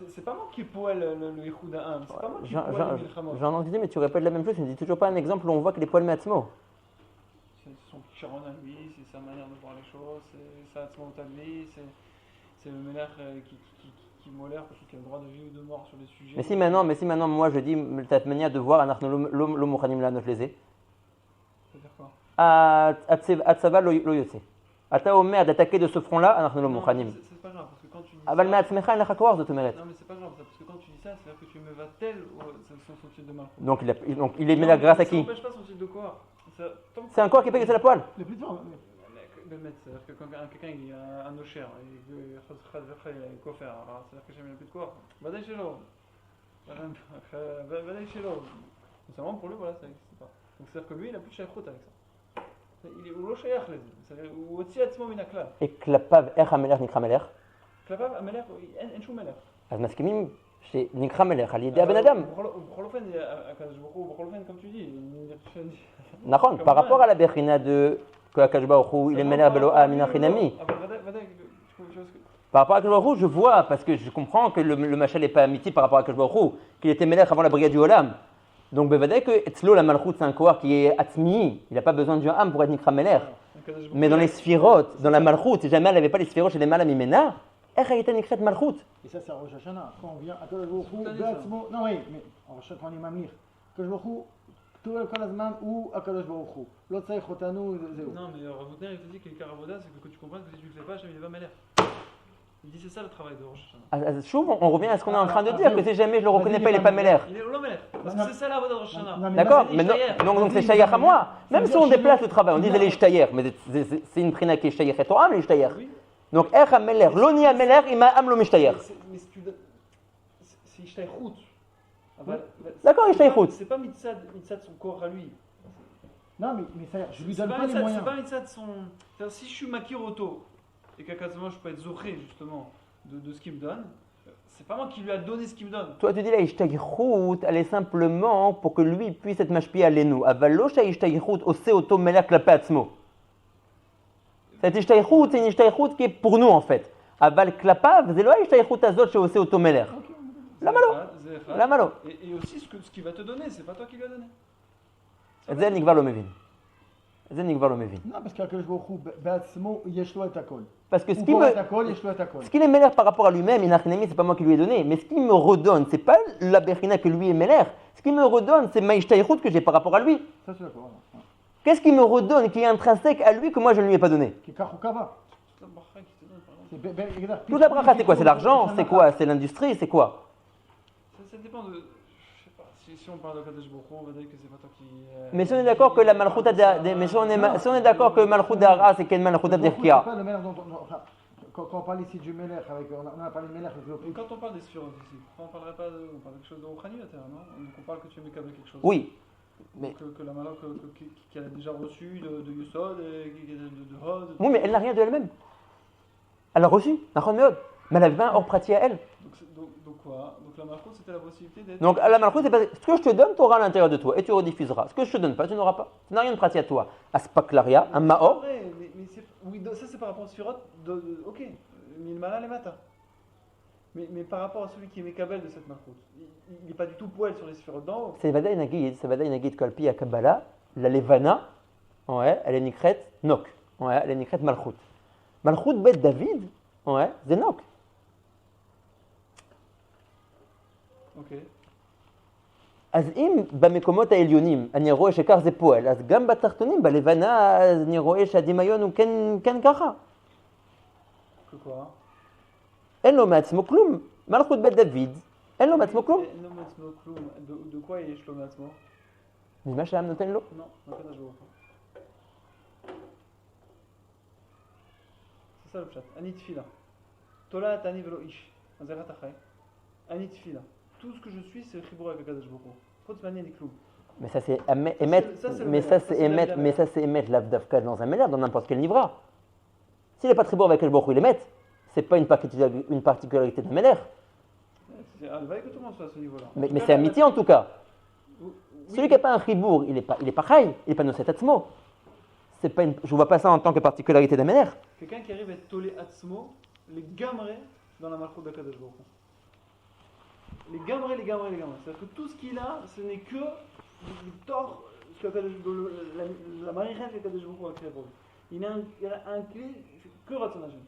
C'est pas moi qui poêle le Yichud Ha'am, c'est pas moi qui J'en poêle le Milchamot. ai entendu, mais tu répètes la même chose, tu ne dis toujours pas un exemple où on voit que les poils Me'atzmo. C'est son Kicharon à lui, c'est sa manière de voir les choses, c'est sa Atzmaut à lui, c'est le Melech qui modère parce qu'il a le droit de vie ou de mort sur les sujets. Mais si maintenant, moi je dis, ta manière de voir, אנחנו לא מוכנים לענות לזה. C'est-à-dire quoi? הצבא לא יוצא. אתה אומר d'attaquer de ce front-là, אנחנו לא Non, מוכנים. c'est pas grave, parce que quand tu dis אבל ça... מעצמך אין לך כוח, זאת אומרת. Non mais c'est pas grave, parce que quand tu dis ça, c'est-à-dire que tu me vas tel son titre de mal. Donc il est Melech grâce à Ça qui? n'empêche pas son titre de quoi. C'est un corps qui paye que c'est la poêle. Les plus durs. Le maître, c'est-à-dire que quand quelqu'un il a un osher, il a quoi faire, alors c'est-à-dire que j'ai plus de quoi. Vadaï chez l'eau. Vadaï chez l'eau. C'est vraiment pour lui, voilà, ça n'existe pas. Donc c'est-à-dire que lui, il a plus de shaykhout avec ça. Il est ou l'osher, ou aussi atzmo min הכלל. כלפיו איך המלך נקרא מלך? כלפיו המלך, אין שום מלך. אז מסכימים שנקרא מלך על ידי הבן אדם. בכל אופן, הקדוש ברוך הוא, בכל אופן, comme tu dis, נכון, par rapport à la בחינה de que הקדוש ברוך הוא il est מלך בלא מן החינמי. Par rapport à הקדוש ברוך הוא, je vois, parce que je comprends que le machal n'est pas amitié par rapport à הקדוש ברוך הוא, qu'il était מלך avant la brigade du Olam. Donc בוודאי que אצלו la malchut c'est un corps qui est עצמי, il n'a pas besoin du âme pour être נקרא מלך. Mais dans les sphirotes, dans la malchut, si jamais elle n'avait pas les sphirotes chez les malam ממנה, איך הייתה נקראת מלכות? Et ça, c'est à Rosh Hashanah. Quand on vient à Kadosh Baruch Hu, בעצמו, non, oui, mais en Rosh Hashanah, on est mamlir. Kadosh Baruch Hu, tout le הזמן הוא הקדוש ברוך הוא. לא צריך אותנו, זהו. Non, mais Ravotner, il te dit que l'Ikar Avoda, c'est que tu comprennes que si tu ne le fais pas, Hachem, il va m'aller. Il dit c'est ça le travail de Rosh Hashanah. Chouv, on revient à ce qu'on est en train de dire, que si jamais je le reconnais pas, il n'est pas Melech. Il est au Melech. Parce que c'est ça la Avoda de Rosh Hashanah. D'accord, mais donc c'est Shayach à moi. Même si on déplace le travail, on dit les Shtayach, mais c'est une prina qui est Shtayach et toi âme, les Shtayach. Donc Ech HaMelech, Loni HaMelech, Ima Am Lo Mishtayach. Mais c'est Ishtaychut. D'accord, Ishtaychut. C'est pas mitzad de son corps à lui. Non, mais ça, je lui donne pas les moyens. C'est pas mitzad de son. C'est-à-dire, si je suis Makiroto et qu'accasionnement je peux être zoché justement de ce qu'il me donne, c'est pas moi qui lui a donné ce qu'il me donne. Toi tu dis la Ishtaychut, elle est simplement pour que lui puisse être mashpi alenu. Avalo sha Ishtaychut ose oto melech klape atzmo. Cette Ishtaychut, c'est une Ishtaychut qui est pour nous en fait. Aval klapav, c'est la Ishtaychut azot chez ose oto melech. La malo. Et aussi ce qu'il va te donner, c'est pas toi qui lui a donné. זה נקבע לא מבין. זה נקבע לא מבין. Non, parce qu'Akadosh Baruch Hu, בעצמו, יש לו את הכל. Parce que הוא בורא את הכל, יש לו את הכל. ce qu'il est Melech par rapport à lui-même, c'est pas moi qui lui ai donné, mais ce qu'il me redonne, c'est pas la Bechina que lui est Melech, ce qu'il me redonne, c'est ma Ishtaychut que j'ai par rapport à lui. Ça, c'est d'accord. Qu'est-ce qu'il me redonne, qui est intrinsèque à lui que moi je ne lui ai pas donné? Qui kach ou kava. Toute la bracha, c'est quoi? C'est l'argent? C'est quoi? C'est l'industrie? C'est quoi? Ça dépend de. Je sais pas. Si on parle de Kadosh Baruch Hu, on va dire que c'est pas toi qui. Mais si on est d'accord que la Malchut mais si on est d'accord que Malchut d'Ara, c'est quelle Malchut d'Irkia? Quand on parle ici du Melech, on a parlé de Melech. Et quand on parle des sphirotes ici, on parlerait pas on parle de quelque chose de Rouhani, non? Donc on parle que tu es Mekabel quelque chose. Oui. Mais... Que la Malach qu'elle a déjà reçu de Yusod, de Hod. Oui, mais elle n'a rien de elle-même. Elle a reçu, Nachon Meod. Mais elle avait pas un hors pratique à elle. Donc quoi? Donc la Malchut, c'était la possibilité d'être. Donc la Malchut, c'est pas ce que je te donne, tu auras à l'intérieur de toi et tu rediffuseras. Ce que je te donne pas, tu n'auras pas. Tu n'as rien de pratique à toi. Aspaklaria, un Maor. Oui, ça c'est par rapport au Sphirot. Ok, Milmala les matins. Mais par rapport à celui qui est Mekabel de cette Malchut, il n'est pas du tout poêle sur les Sphirot d'en haut. C'est Vadaï Nagid Kolpi à Kabbalah, la Levana, ouais, elle est Nikret Nok. Ouais, elle est Nikret Malchut. Malchut Bet David, ouais, c'est Nok. Ok. אז אם במקומות העליונים אני רואה שכך זה פועל, אז גם בתחתונים, בלבנה, אז אני רואה שהדמיון הוא כן ככה. אין לו מעצמו כלום. מלכות בית דוד, אין לו מעצמו כלום. אין לו מעצמו כלום. De quoi יש לו מעצמו? ממה שהעם נותן לו? לא, נותן לו. C'est ça le pshat. אני תפילה. תולעת אני ולא איש. אז איך אתה חי? אני תפילה. Tout ce que je suis, c'est le chibur avec Akadosh Baruch Hu. Faut te manier les clous. Mais ça c'est émettre, mais ça c'est émettre l'avdavka dans un méler, dans n'importe quel nivra. S'il n'est pas chibur avec Akadosh Baruch Hu, il émet. C'est pas une particularité d'un méler. C'est alvaï que tout le monde soit à ce niveau-là. Mais c'est amitié en tout cas. Celui qui n'a pas un chibur, il est pas chai, il n'est pas noset atzmo. C'est pas je vois pas ça en tant que particularité d'un méler. Quelqu'un qui arrive à être tolé atzmo, les gamrés dans la malchut d'Akadosh Baruch Hu. Les gamrés. C'est-à-dire que tout ce qu'il a, ce n'est que le tort, la marichette que Kadosh Baruch Hu a créé pour lui. Il a un clé que Ratzon Hashem.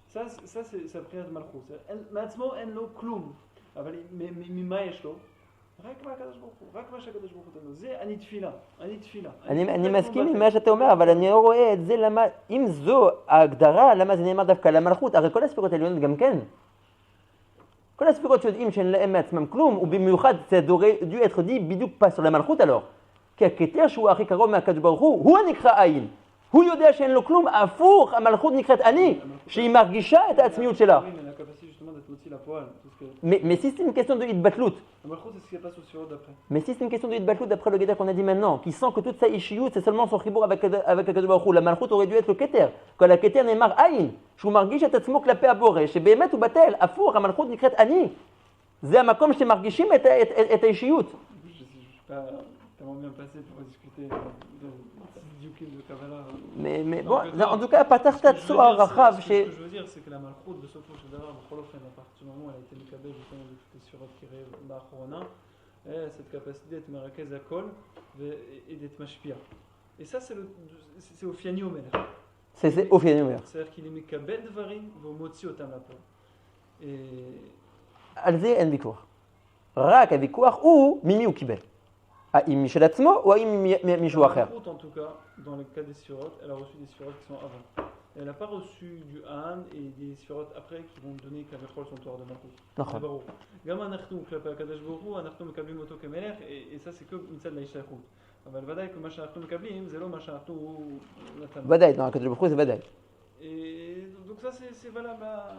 Ça c'est sa prière de Malchut. Matzmo en lo klum. אבל ממה יש לו? רק מהקדוש ברוך הוא, רק מה שהקדוש ברוך הוא תנו. זה אני תפילה. אני מסכים עם מה שאתה אומר, אבל אני לא רואה את זה, למה, אם זו ההגדרה, למה זה נאמר דווקא למלכות? הרי כל הספירות העליונות גם כן. כל הספירות שיודעים שאין להם מעצמם כלום, ובמיוחד זה דו être dit בדיוק pas sur למלכות alors. כי הכתר שהוא הכי קרוב מהקדוש ברוך הוא הנקרא עין. הוא יודע שאין לו כלום, הפוך, המלכות נקראת אני, שהיא מרגישה את העצמיות שלה. Mais si c'est une question de hitbatlout, mais si c'est une question de hitbatlout d'après le Geder qu'on a dit maintenant, qui sent que toute sa ishiyut c'est seulement son chibour avec Akadosh Baruch Hu, la malchut aurait dû être le keter, quand la keter n'est mar ayin, שהוא מרגיש את עצמו כלפי הבורא, שבאמת הוא בטל, הפוך, המלכות נקראת אני. זה המקום שמרגישים את האישיות. tellement bien passé pour discuter de Kabbalah. Mais bon, en tout cas, Patach Tatsuar Rachav, ce que je veux dire, c'est que la malchoute de Sofo Shadara, à partir du moment où elle a été Mikabel, justement, de toutes les surotes qui rêvent d'Achorona, elle a cette capacité d'être Merakez à Kol et d'être Mashpia. Et ça, c'est au Fiani Omer. C'est au Fiani Omer. C'est-à-dire qu'il est Mikabel Dvarim, Vomotzi Otam Lapor. Et. על זה אין ויכוח. רק הוויכוח הוא ממי הוא קיבל. האם משל עצמו או האם מישהו אחר. En tout cas, dans le cas des sirotes, elle a reçu des sirotes qui sont avant. Elle n'a pas reçu du Han et des sirotes après qui vont donner qu'avechol son tort de Malchut. נכון. גם אנחנו כלפי הקדוש ברוך הוא, אנחנו מקבלים אותו כמלך, et ça c'est que מצד להשתייכות. אבל ודאי שמה שאנחנו מקבלים זה לא מה שאנחנו נתנו. ודאי, dans הקדוש ברוך הוא זה ודאי. Et donc ça c'est valable à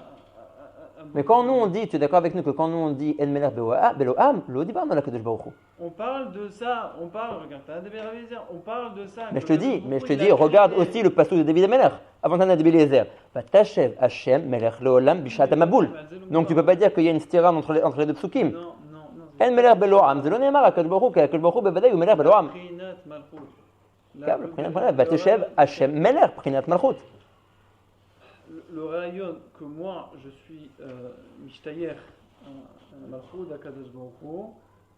Mais quand nous on dit, tu es d'accord avec nous que quand nous on dit En Melech Beloam, lo dibarnu ala Kadosh Baruch Hu. On parle de ça, regarde, t'as David Eliezer, on parle de ça. Mais je te dis, regarde aussi le passage de David Amelech, avant d'en David Eliezer. Vatashev Hashem Melech Leolam Bishat Amaboul. Donc tu peux pas dire qu'il y a une stira entre les deux psukim. Non. En Melech Beloam, זה לא נאמר הקדוש ברוך הוא, כי הקדוש ברוך הוא בוודאי הוא מלך בלועם. בחינת מלכות. כן, בחינת מלכות. ותשב השם מלך, בחינת מלכות. Le rayon que moi je suis Mishtayer Malchut d'Akadosh Baruch Hu,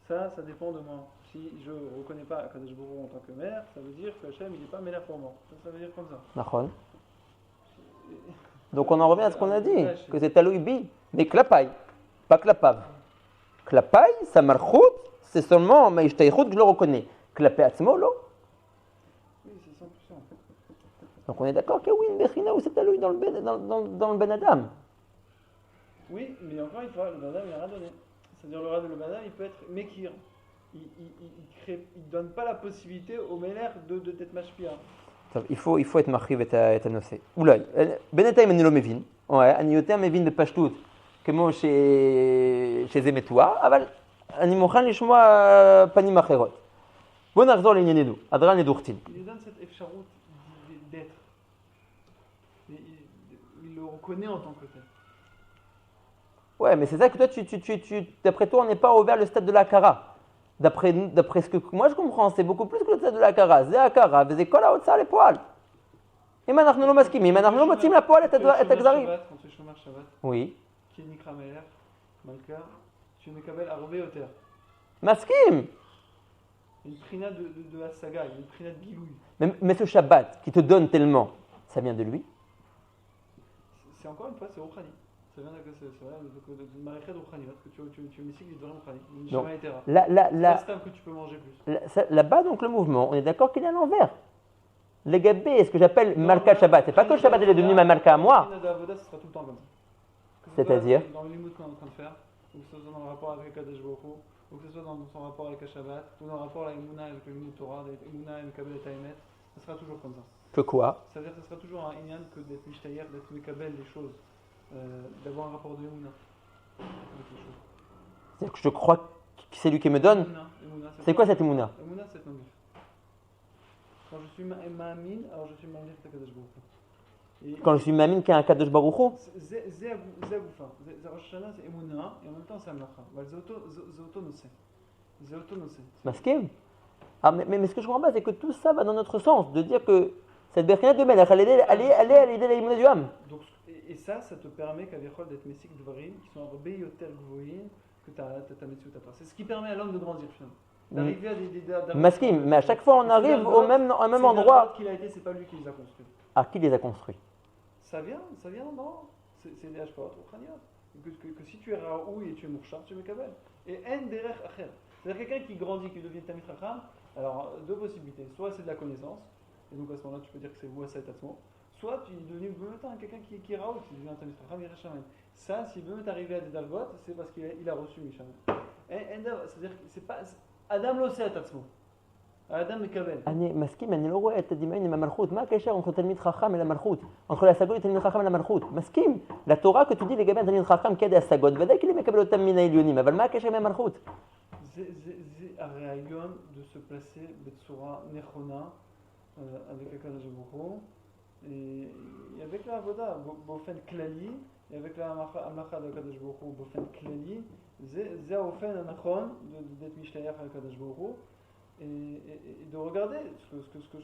ça dépend de moi. Si je ne reconnais pas Akadosh Baruch Hu en tant que mère, ça veut dire que Hachem il n'est pas mère pour moi. Ça veut dire comme ça. D'accord. Donc on en revient à ce qu'on a dit, que c'est Taloui Bi, mais Klapai, pas Klapav. Klapai, sa Malchut, c'est seulement Mishtayer que je le reconnais. Klapai Atzmo, lo. Donc on est d'accord qu'il y a oui une bechina où c'est talou dans le Ben Adam. Oui, mais encore une fois, le Ben Adam il a rien donné. C'est-à-dire le Ben Adam il peut être mekir. Il donne pas la possibilité au Meler d'être mashpia. Il faut être marchiv et הנושא. אולי, בינתיים אני לא מבין, אני יותר מבין בפשטות כמו שזה מתואר, אבל אני מוכן לשמוע פנים אחרות. בואו נחזור לענייננו, הדרן לדוכתין. Il donne cette efsharut d'être. Il le reconnaît en tant que tel. Ouais, mais c'est ça que toi, d'après toi, on n'est pas ouvert le stade de l'Akara. D'après ce que moi je comprends, c'est beaucoup plus que le stade de l'Akara. C'est l'Akara, c'est כל ההוצאה לפועל. אם אנחנו לא מסכימים, אנחנו לא מוצאים לפועל את הגזרים. Quand tu fais Shomer Shabbat, Oui. qui est Nikra Melech, Malka, tu מקבל הרבה יותר. מסכים. Une prina de Hasaga, une prina de Giloui. Mais ce Shabbat qui te donne tellement, ça vient de lui? C'est encore une fois, c'est Rouhani. Ça vient de Maréchet Rouhani, parce que tu musiques des Dvarim Rouhani. Une Shema Etera. C'est un que tu peux manger plus. Là-bas, donc, le mouvement, on est d'accord qu'il est à l'envers. Les gabés, ce que j'appelle Malka Shabbat, c'est pas que le Shabbat il est devenu ma Malka à moi. Ce sera tout le temps comme ça. C'est-à-dire dans le limoud qu'on est en train de faire, ou que ce soit dans le rapport avec Kadosh Baruch Hu, ou que ce soit dans son rapport avec Shabbat, ou dans le rapport avec Emouna, avec le limoud Torah, avec Emouna et Mekabel et Taïmet, ce sera toujours comme ça. Que quoi? C'est-à-dire que ce sera toujours un inyan que d'être Mishtayer, d'être Mekabel des choses, d'avoir un rapport de Emouna avec les choses. C'est-à-dire que je crois que c'est lui qui me donne. Emouna, c'est quoi cette Emouna? Emouna, c'est non. Quand je suis Ma'amin, alors je suis Ma'amin de Kadosh Baruch Hu. Quand je suis Ma'amin qu'il y a un Kadosh Baruch Hu? C'est Agoufa. Rosh Hashanah, c'est Emouna, et en même temps c'est Amlacha. C'est auto-nosé. C'est auto-nosé. Maskim. Ah, mais ce que je comprends pas, c'est que tout ça va dans notre sens, de dire que cette berkina de Melech, elle est à l'idée de l'Imouna du Ham. Et ça te permet qu'Avichol d'être Messik Dvarim, qui sont Arbé Yoter Gvoïn, que ta Metsiout à toi. C'est ce qui permet à l'homme de grandir finalement. D'arriver à des Maskim, mais à chaque fois on arrive au même endroit. Qu'il a été, c'est pas lui qui les a construits. Ah, qui les a construits? Ça vient, non. C'est des Hashpot, au Khaniot. Que si tu es Raoui et tu es Mourchar, tu es Mekabel. Et En Derech Acher. C'est-à-dire quelqu'un qui grandit, qui devient Tamit Racham, alors deux possibilités. Soit c'est de la connaissance, et donc à ce moment-là tu peux dire que c'est Wassa et Tatsmo. Soit tu es devenu quelqu'un qui est Raoui, qui devient Tamit Racham, il Rachamen. Ça, s'il veut arriver à des Dargot, c'est parce qu'il a reçu Mishamen. C'est-à-dire que c'est pas. Adam l'osé à Tatsmo. Adam Mekabel. אני מסכים, אני לא רואה את הדמיון עם המלכות. מה הקשר entre תלמיד חכם et la מלכות? entre להשגות et תלמיד חכם et la מלכות? מסכים. לתורה que tu dis לגבי תלמיד חכם כדי השגות, ודאי כי מקבל אותם מן העליונים, אבל מה הקשר עם המלכות? זה הרעיון de se placer בצורה נכונה avec הקדוש ברוך הוא, et avec העבודה באופן כללי, et avec המלאכה לקדוש ברוך הוא באופן כללי, זה האופן הנכון d'être משתייך לקדוש ברוך הוא. Et de regarder ce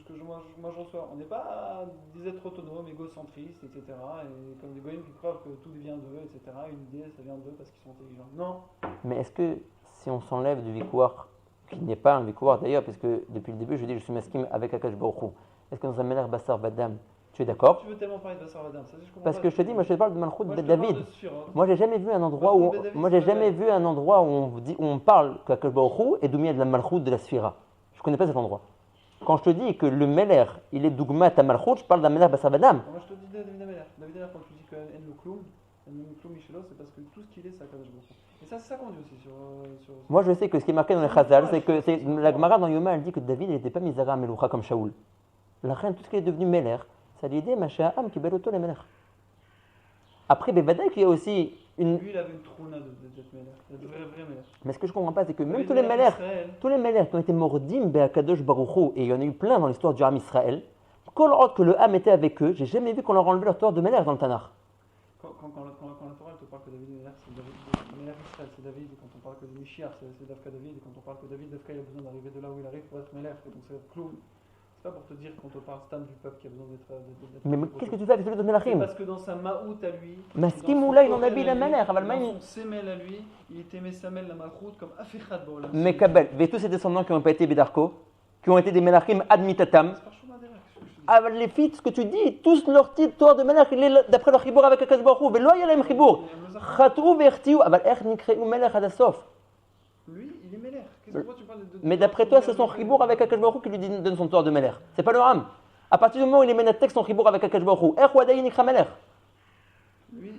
que moi je reçois. On n'est pas des êtres autonomes, égocentristes, etc. Et comme des goyim qui croient que tout vient d'eux, etc. Une idée, ça vient d'eux parce qu'ils sont intelligents. Non. Mais est-ce que si on s'enlève du vikouar, qui n'est pas un vikouar d'ailleurs, parce que depuis le début je dis je suis maskim avec Akash Baruch Hu, est-ce que dans un Melech Bassar Badam, tu es d'accord? Tu veux tellement parler de Bassar Badam, ça je comprends. Parce que je te dis, moi je te parle de Malchut de David. Moi j'ai jamais vu un endroit où on parle qu'Akash Baruch Hu est doumé de la Malchut de la Sphira. Je ne connais pas cet endroit. Quand je te dis que le Meler, il est Dougmat à Malchut, je parle d'un Meler Bassar Badam. Moi je te dis David Ameler. David Ameler, quand tu dis que En Loukloum Michelo, c'est parce que tout ce qu'il est, c'est Akadosh Baruch Hu. Et ça, c'est ça qu'on dit aussi sur. Moi je sais que ce qui est marqué dans les Chazal, c'est que la Gemara dans Yoma, elle dit que David n'était pas Mizara Meloucha comme Shaoul. La reine, tout ce qui est devenu Meler, ça lui aidé Masha'am qui beloto les Meler. Après, Bevadaï, il y a aussi une. Lui, il avait une trouna d'être Meler, d'être vrai Meler. Mais ce que je ne comprends pas, c'est que même tous les Melers qui ont été mordim Be'akadosh Baruch Hu, et il y en a eu plein dans l'histoire du Ham Israël, que le Ham était avec eux, j'ai jamais vu qu'on leur enlevait leur Torah de Meler dans le Tanakh. Quand la Torah te parle que David Meler, c'est Meler Israël, c'est David, et quand on parle que de Mishiach, c'est Davka David, et quand on parle que David, Davka, il a besoin d'arriver de là où il arrive pour être Meler, et donc c'est Kloum. C'est pas pour te dire quand on parle Stam du peuple qui a besoin d'être. Mais qu'est-ce que tu fais avec celui de Melachim? Parce que dans sa Ma'out à lui. Maskim ou là, il en a la Meler. Dans son Semel à lui, il était Mesamel la Malchut comme Afichat Baolam. Mais Kabel, et tous ces descendants qui n'ont pas été Bédarko, qui ont été des Melachim admitatam. Les filles, ce que tu dis, tous leurs titres, Torah de Melach, il est d'après leur chibour avec Akash Baruch Hu, mais là, il y a le chibour. Chatou vertiu, aber nikre'u Melech ad asof. Lui, il est Meler. Mais d'après toi, c'est son chibour avec Akash Baruch Hu qui lui donne son Torah de Meler. C'est pas le Ham. À partir du moment où il est Menatek son chibour avec Akash Baruch Hu, Wadaï nikra Meler. Lui,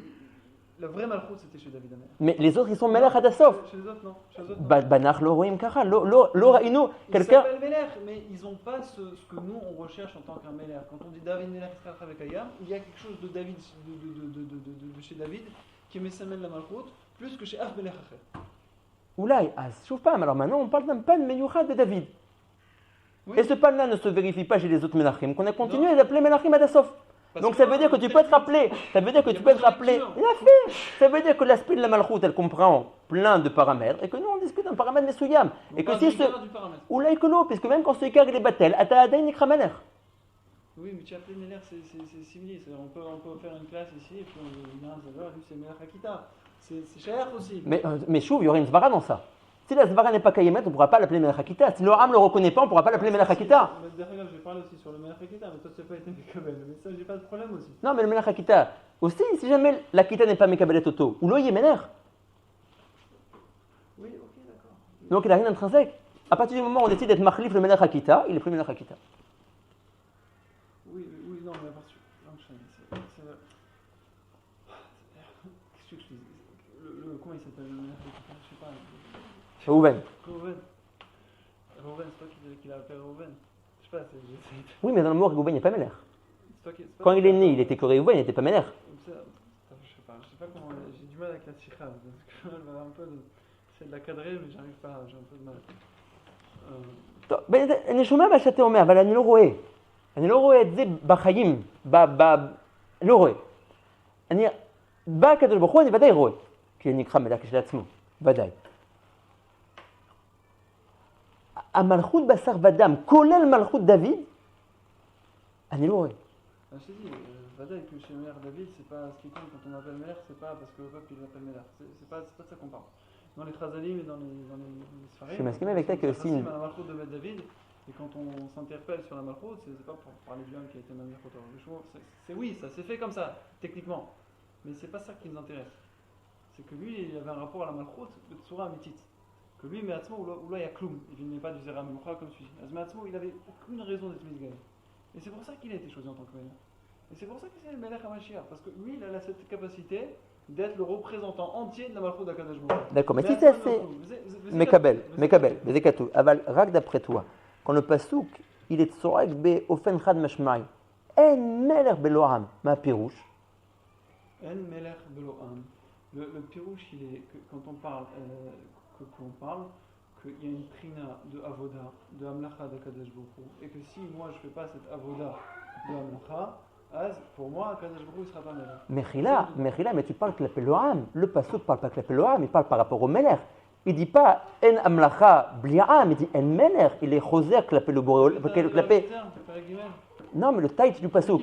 le vrai Malchut, c'était chez David Amer. Mais les autres, ils sont Melech ad asof. Chez les autres, non. Banach lo roim kacha, lo raïnu. Ils s'appellent Meler, mais ils n'ont pas ce que nous, on recherche en tant qu'un Meler. Quand on dit David Meler avec Ayam, il y a quelque chose de David, de chez David, qui est Mesamel la Malchut, plus que chez Af Meler Acher. Oulaï, sauf pas, alors maintenant on parle d'un pan Meyouchad de David. Oui. Et ce pan-là ne se vérifie pas chez les autres Melachim, qu'on a continué d'appeler Melachim Adasof. Donc ça veut dire que tu peux être rappelé, ça veut dire que tu peux être rappelé, il a fait, ça veut dire que l'aspect de la Malchut, elle comprend plein de paramètres, et que nous on discute d'un paramètre Mesuyam. Et que si ce. Oulaï que non, puisque même quand ce écart il est battel, Ata Nikra Meler. Oui, mais tu as appelé Meler, c'est similaire. On peut faire une classe ici, et puis on a un savoir, lui c'est Meler Hakita. C'est cher aussi. Mais chou, il y aurait une svara dans ça. Si la svara n'est pas kayemet, on ne pourra pas l'appeler Melech Hakita. Si le Ham ne le reconnaît pas, on ne pourra pas l'appeler Melech Hakita. D'ailleurs, j'ai parlé aussi sur le Melech Hakita, mais toi, tu n'as pas été Mekabel. Mais ça, j'ai pas de problème aussi. Non, mais le Melech Hakita, aussi, si jamais l'Akita n'est pas Mekabel et Toto, ou l'Oye Meler. Oui, ok, d'accord. Donc il n'a rien d'intrinsèque. À partir du moment où on décide d'être Machlif le Melech Hakita, il est plus Melech Hakita. Oui, non, mais à partir. Qu'est-ce que je dis? Comment il s'appelle le Melech Hakita? Je sais pas. Rouven. Rouven, c'est toi qui l'as appelé Rouven. Je sais pas, Oui, mais dans le mot Rouven, il n'y a pas Meler. Quand il est né, il était que Rouven, il n'était pas Meler. Je sais pas comment. J'ai du mal avec la Sikha. C'est de la cadrer, mais j'arrive pas, j'ai un peu de mal. אני שומע מה שאתה אומר, אבל אני לא רואה את זה בחיים, לא רואה. בא הקדוש ברוך הוא, אני ודאי רואה, כי אני נקרא מלך כשלעצמו, ודאי. המלכות בשר ודם, כולל מלכות דוד, אני לא רואה. Je te dis, ודאי que chez Melech David, c'est pas ce qui compte quand on appelle Melech, c'est pas parce que le peuple il l'appelle Melech, c'est pas de ça qu'on parle. dans les Chazalim et dans les Sfarim. Je suis masqué avec toi que aussi. À la Malchut de Bet David, et quand on s'interpelle sur la Malchut, c'est pas pour parler du homme qui a été mal c'est oui, ça s'est fait comme ça, techniquement. Mais c'est pas ça qui nous intéresse. C'est que lui, il avait un rapport à la Malchut de Tsura Amitit. Que lui, Me'atzmo, ou là, il y a Kloum, il venait pas du Zera Memucha comme celui-ci. Me'atzmo, il avait aucune raison d'être Misgaï. Et c'est pour ça qu'il a été choisi en tant que Melech. Et c'est pour ça que c'est le Melech HaMashiach. Parce que lui, il a cette capacité d'être le représentant entier de la Malchut d'Akadosh Baruch Hu. D'accord, mais si c'est assez. Mekabel, Bezekatou. Aval, Rak d'après toi, quand le Pasouk, il est Tsorek be Ofen Chad Mashmai, En Melech Beloam, ma Pirouche. En Melech Beloam. Le Pirouche, il est, quand on parle, qu'il y a une trina de Avoda, de Amlacha d'Akadosh Baruch Hu, et que si moi je ne fais pas cette Avoda de Amlacha, pour moi, Akadosh Baruch Hu ne sera pas Melech. Mechila, mais tu parles que Loam. Le Pasouk parle pas que Loam, il parle par rapport au Melech. Il ne dit pas En Amlacha Blia'am, il dit En Melech, il est Choser clapé le Boréol. Non, mais le taït du Pasouk.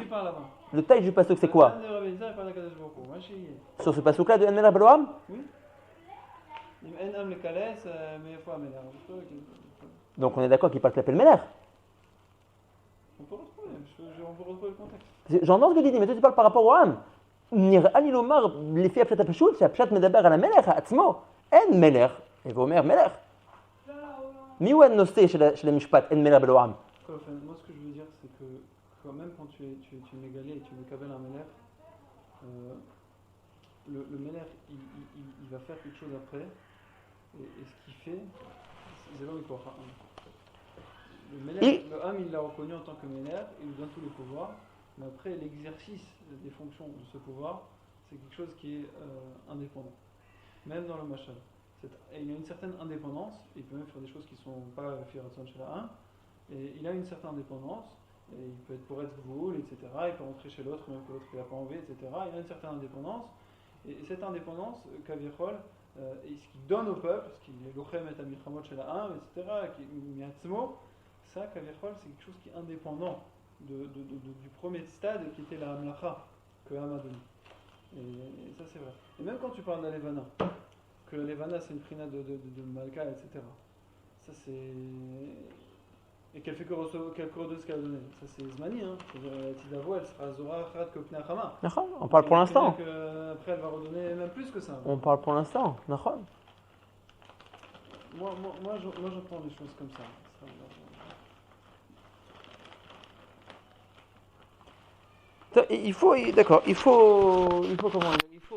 Le taït du Pasouk, c'est quoi? Sur ce Pasouk-là de En Melech Beloam? Oui. Donc on est d'accord qu'il parle clapé le Melech. On peut retrouver le contexte. J'entends ce que tu dis, mais toi tu parles par rapport au Ham. Nir'ani lomar, לפי הפשט הפשוט, שהפשט מדבר על המלך עצמו. אין מלך, ואומר מלך. מי הוא הנושא של המשפט, אין מלך בלא עם? Moi, ce que je veux dire, c'est que même quand tu es mégalé et tu es kabel un melech, le melech, il va faire quelque chose après, et ce qu'il fait, c'est là où il faut. Le melech, le ham, il l'a reconnu en tant que melech, il lui donne tous les pouvoirs, mais après, l'exercice des fonctions de ce pouvoir, c'est quelque chose qui est indépendant. Même dans le machal. Il a une certaine indépendance, il peut même faire des choses qui ne sont pas Firatson chez la 1, et il a une certaine indépendance, et il peut être pour être voul, etc. Il peut rentrer chez l'autre, même que l'autre il n'a pas envie, etc. Il a une certaine indépendance, et cette indépendance, Kavichol, ce qu'il donne au peuple, ce qu'il est Lochem et Amichamot chez la 1, etc., qui est Miatzmo, ça, Kavichol, c'est quelque chose qui est indépendant du premier stade qui était la Hamlacha, que Ham a donné. Et ça, c'est vrai. Et même quand tu parles de la Levana, que la Levana c'est une prina de Malka, etc. Ça c'est. Et qu'elle fait que de ce qu'elle a donné. Ça c'est Zmani, hein. C'est-à-dire la Tidavo, elle sera Zora Achat Kopne Achama. On parle pour l'instant. Après elle va redonner même plus que ça. On parle pour l'instant. Moi j'entends des choses comme ça. Il faut comment dire, il faut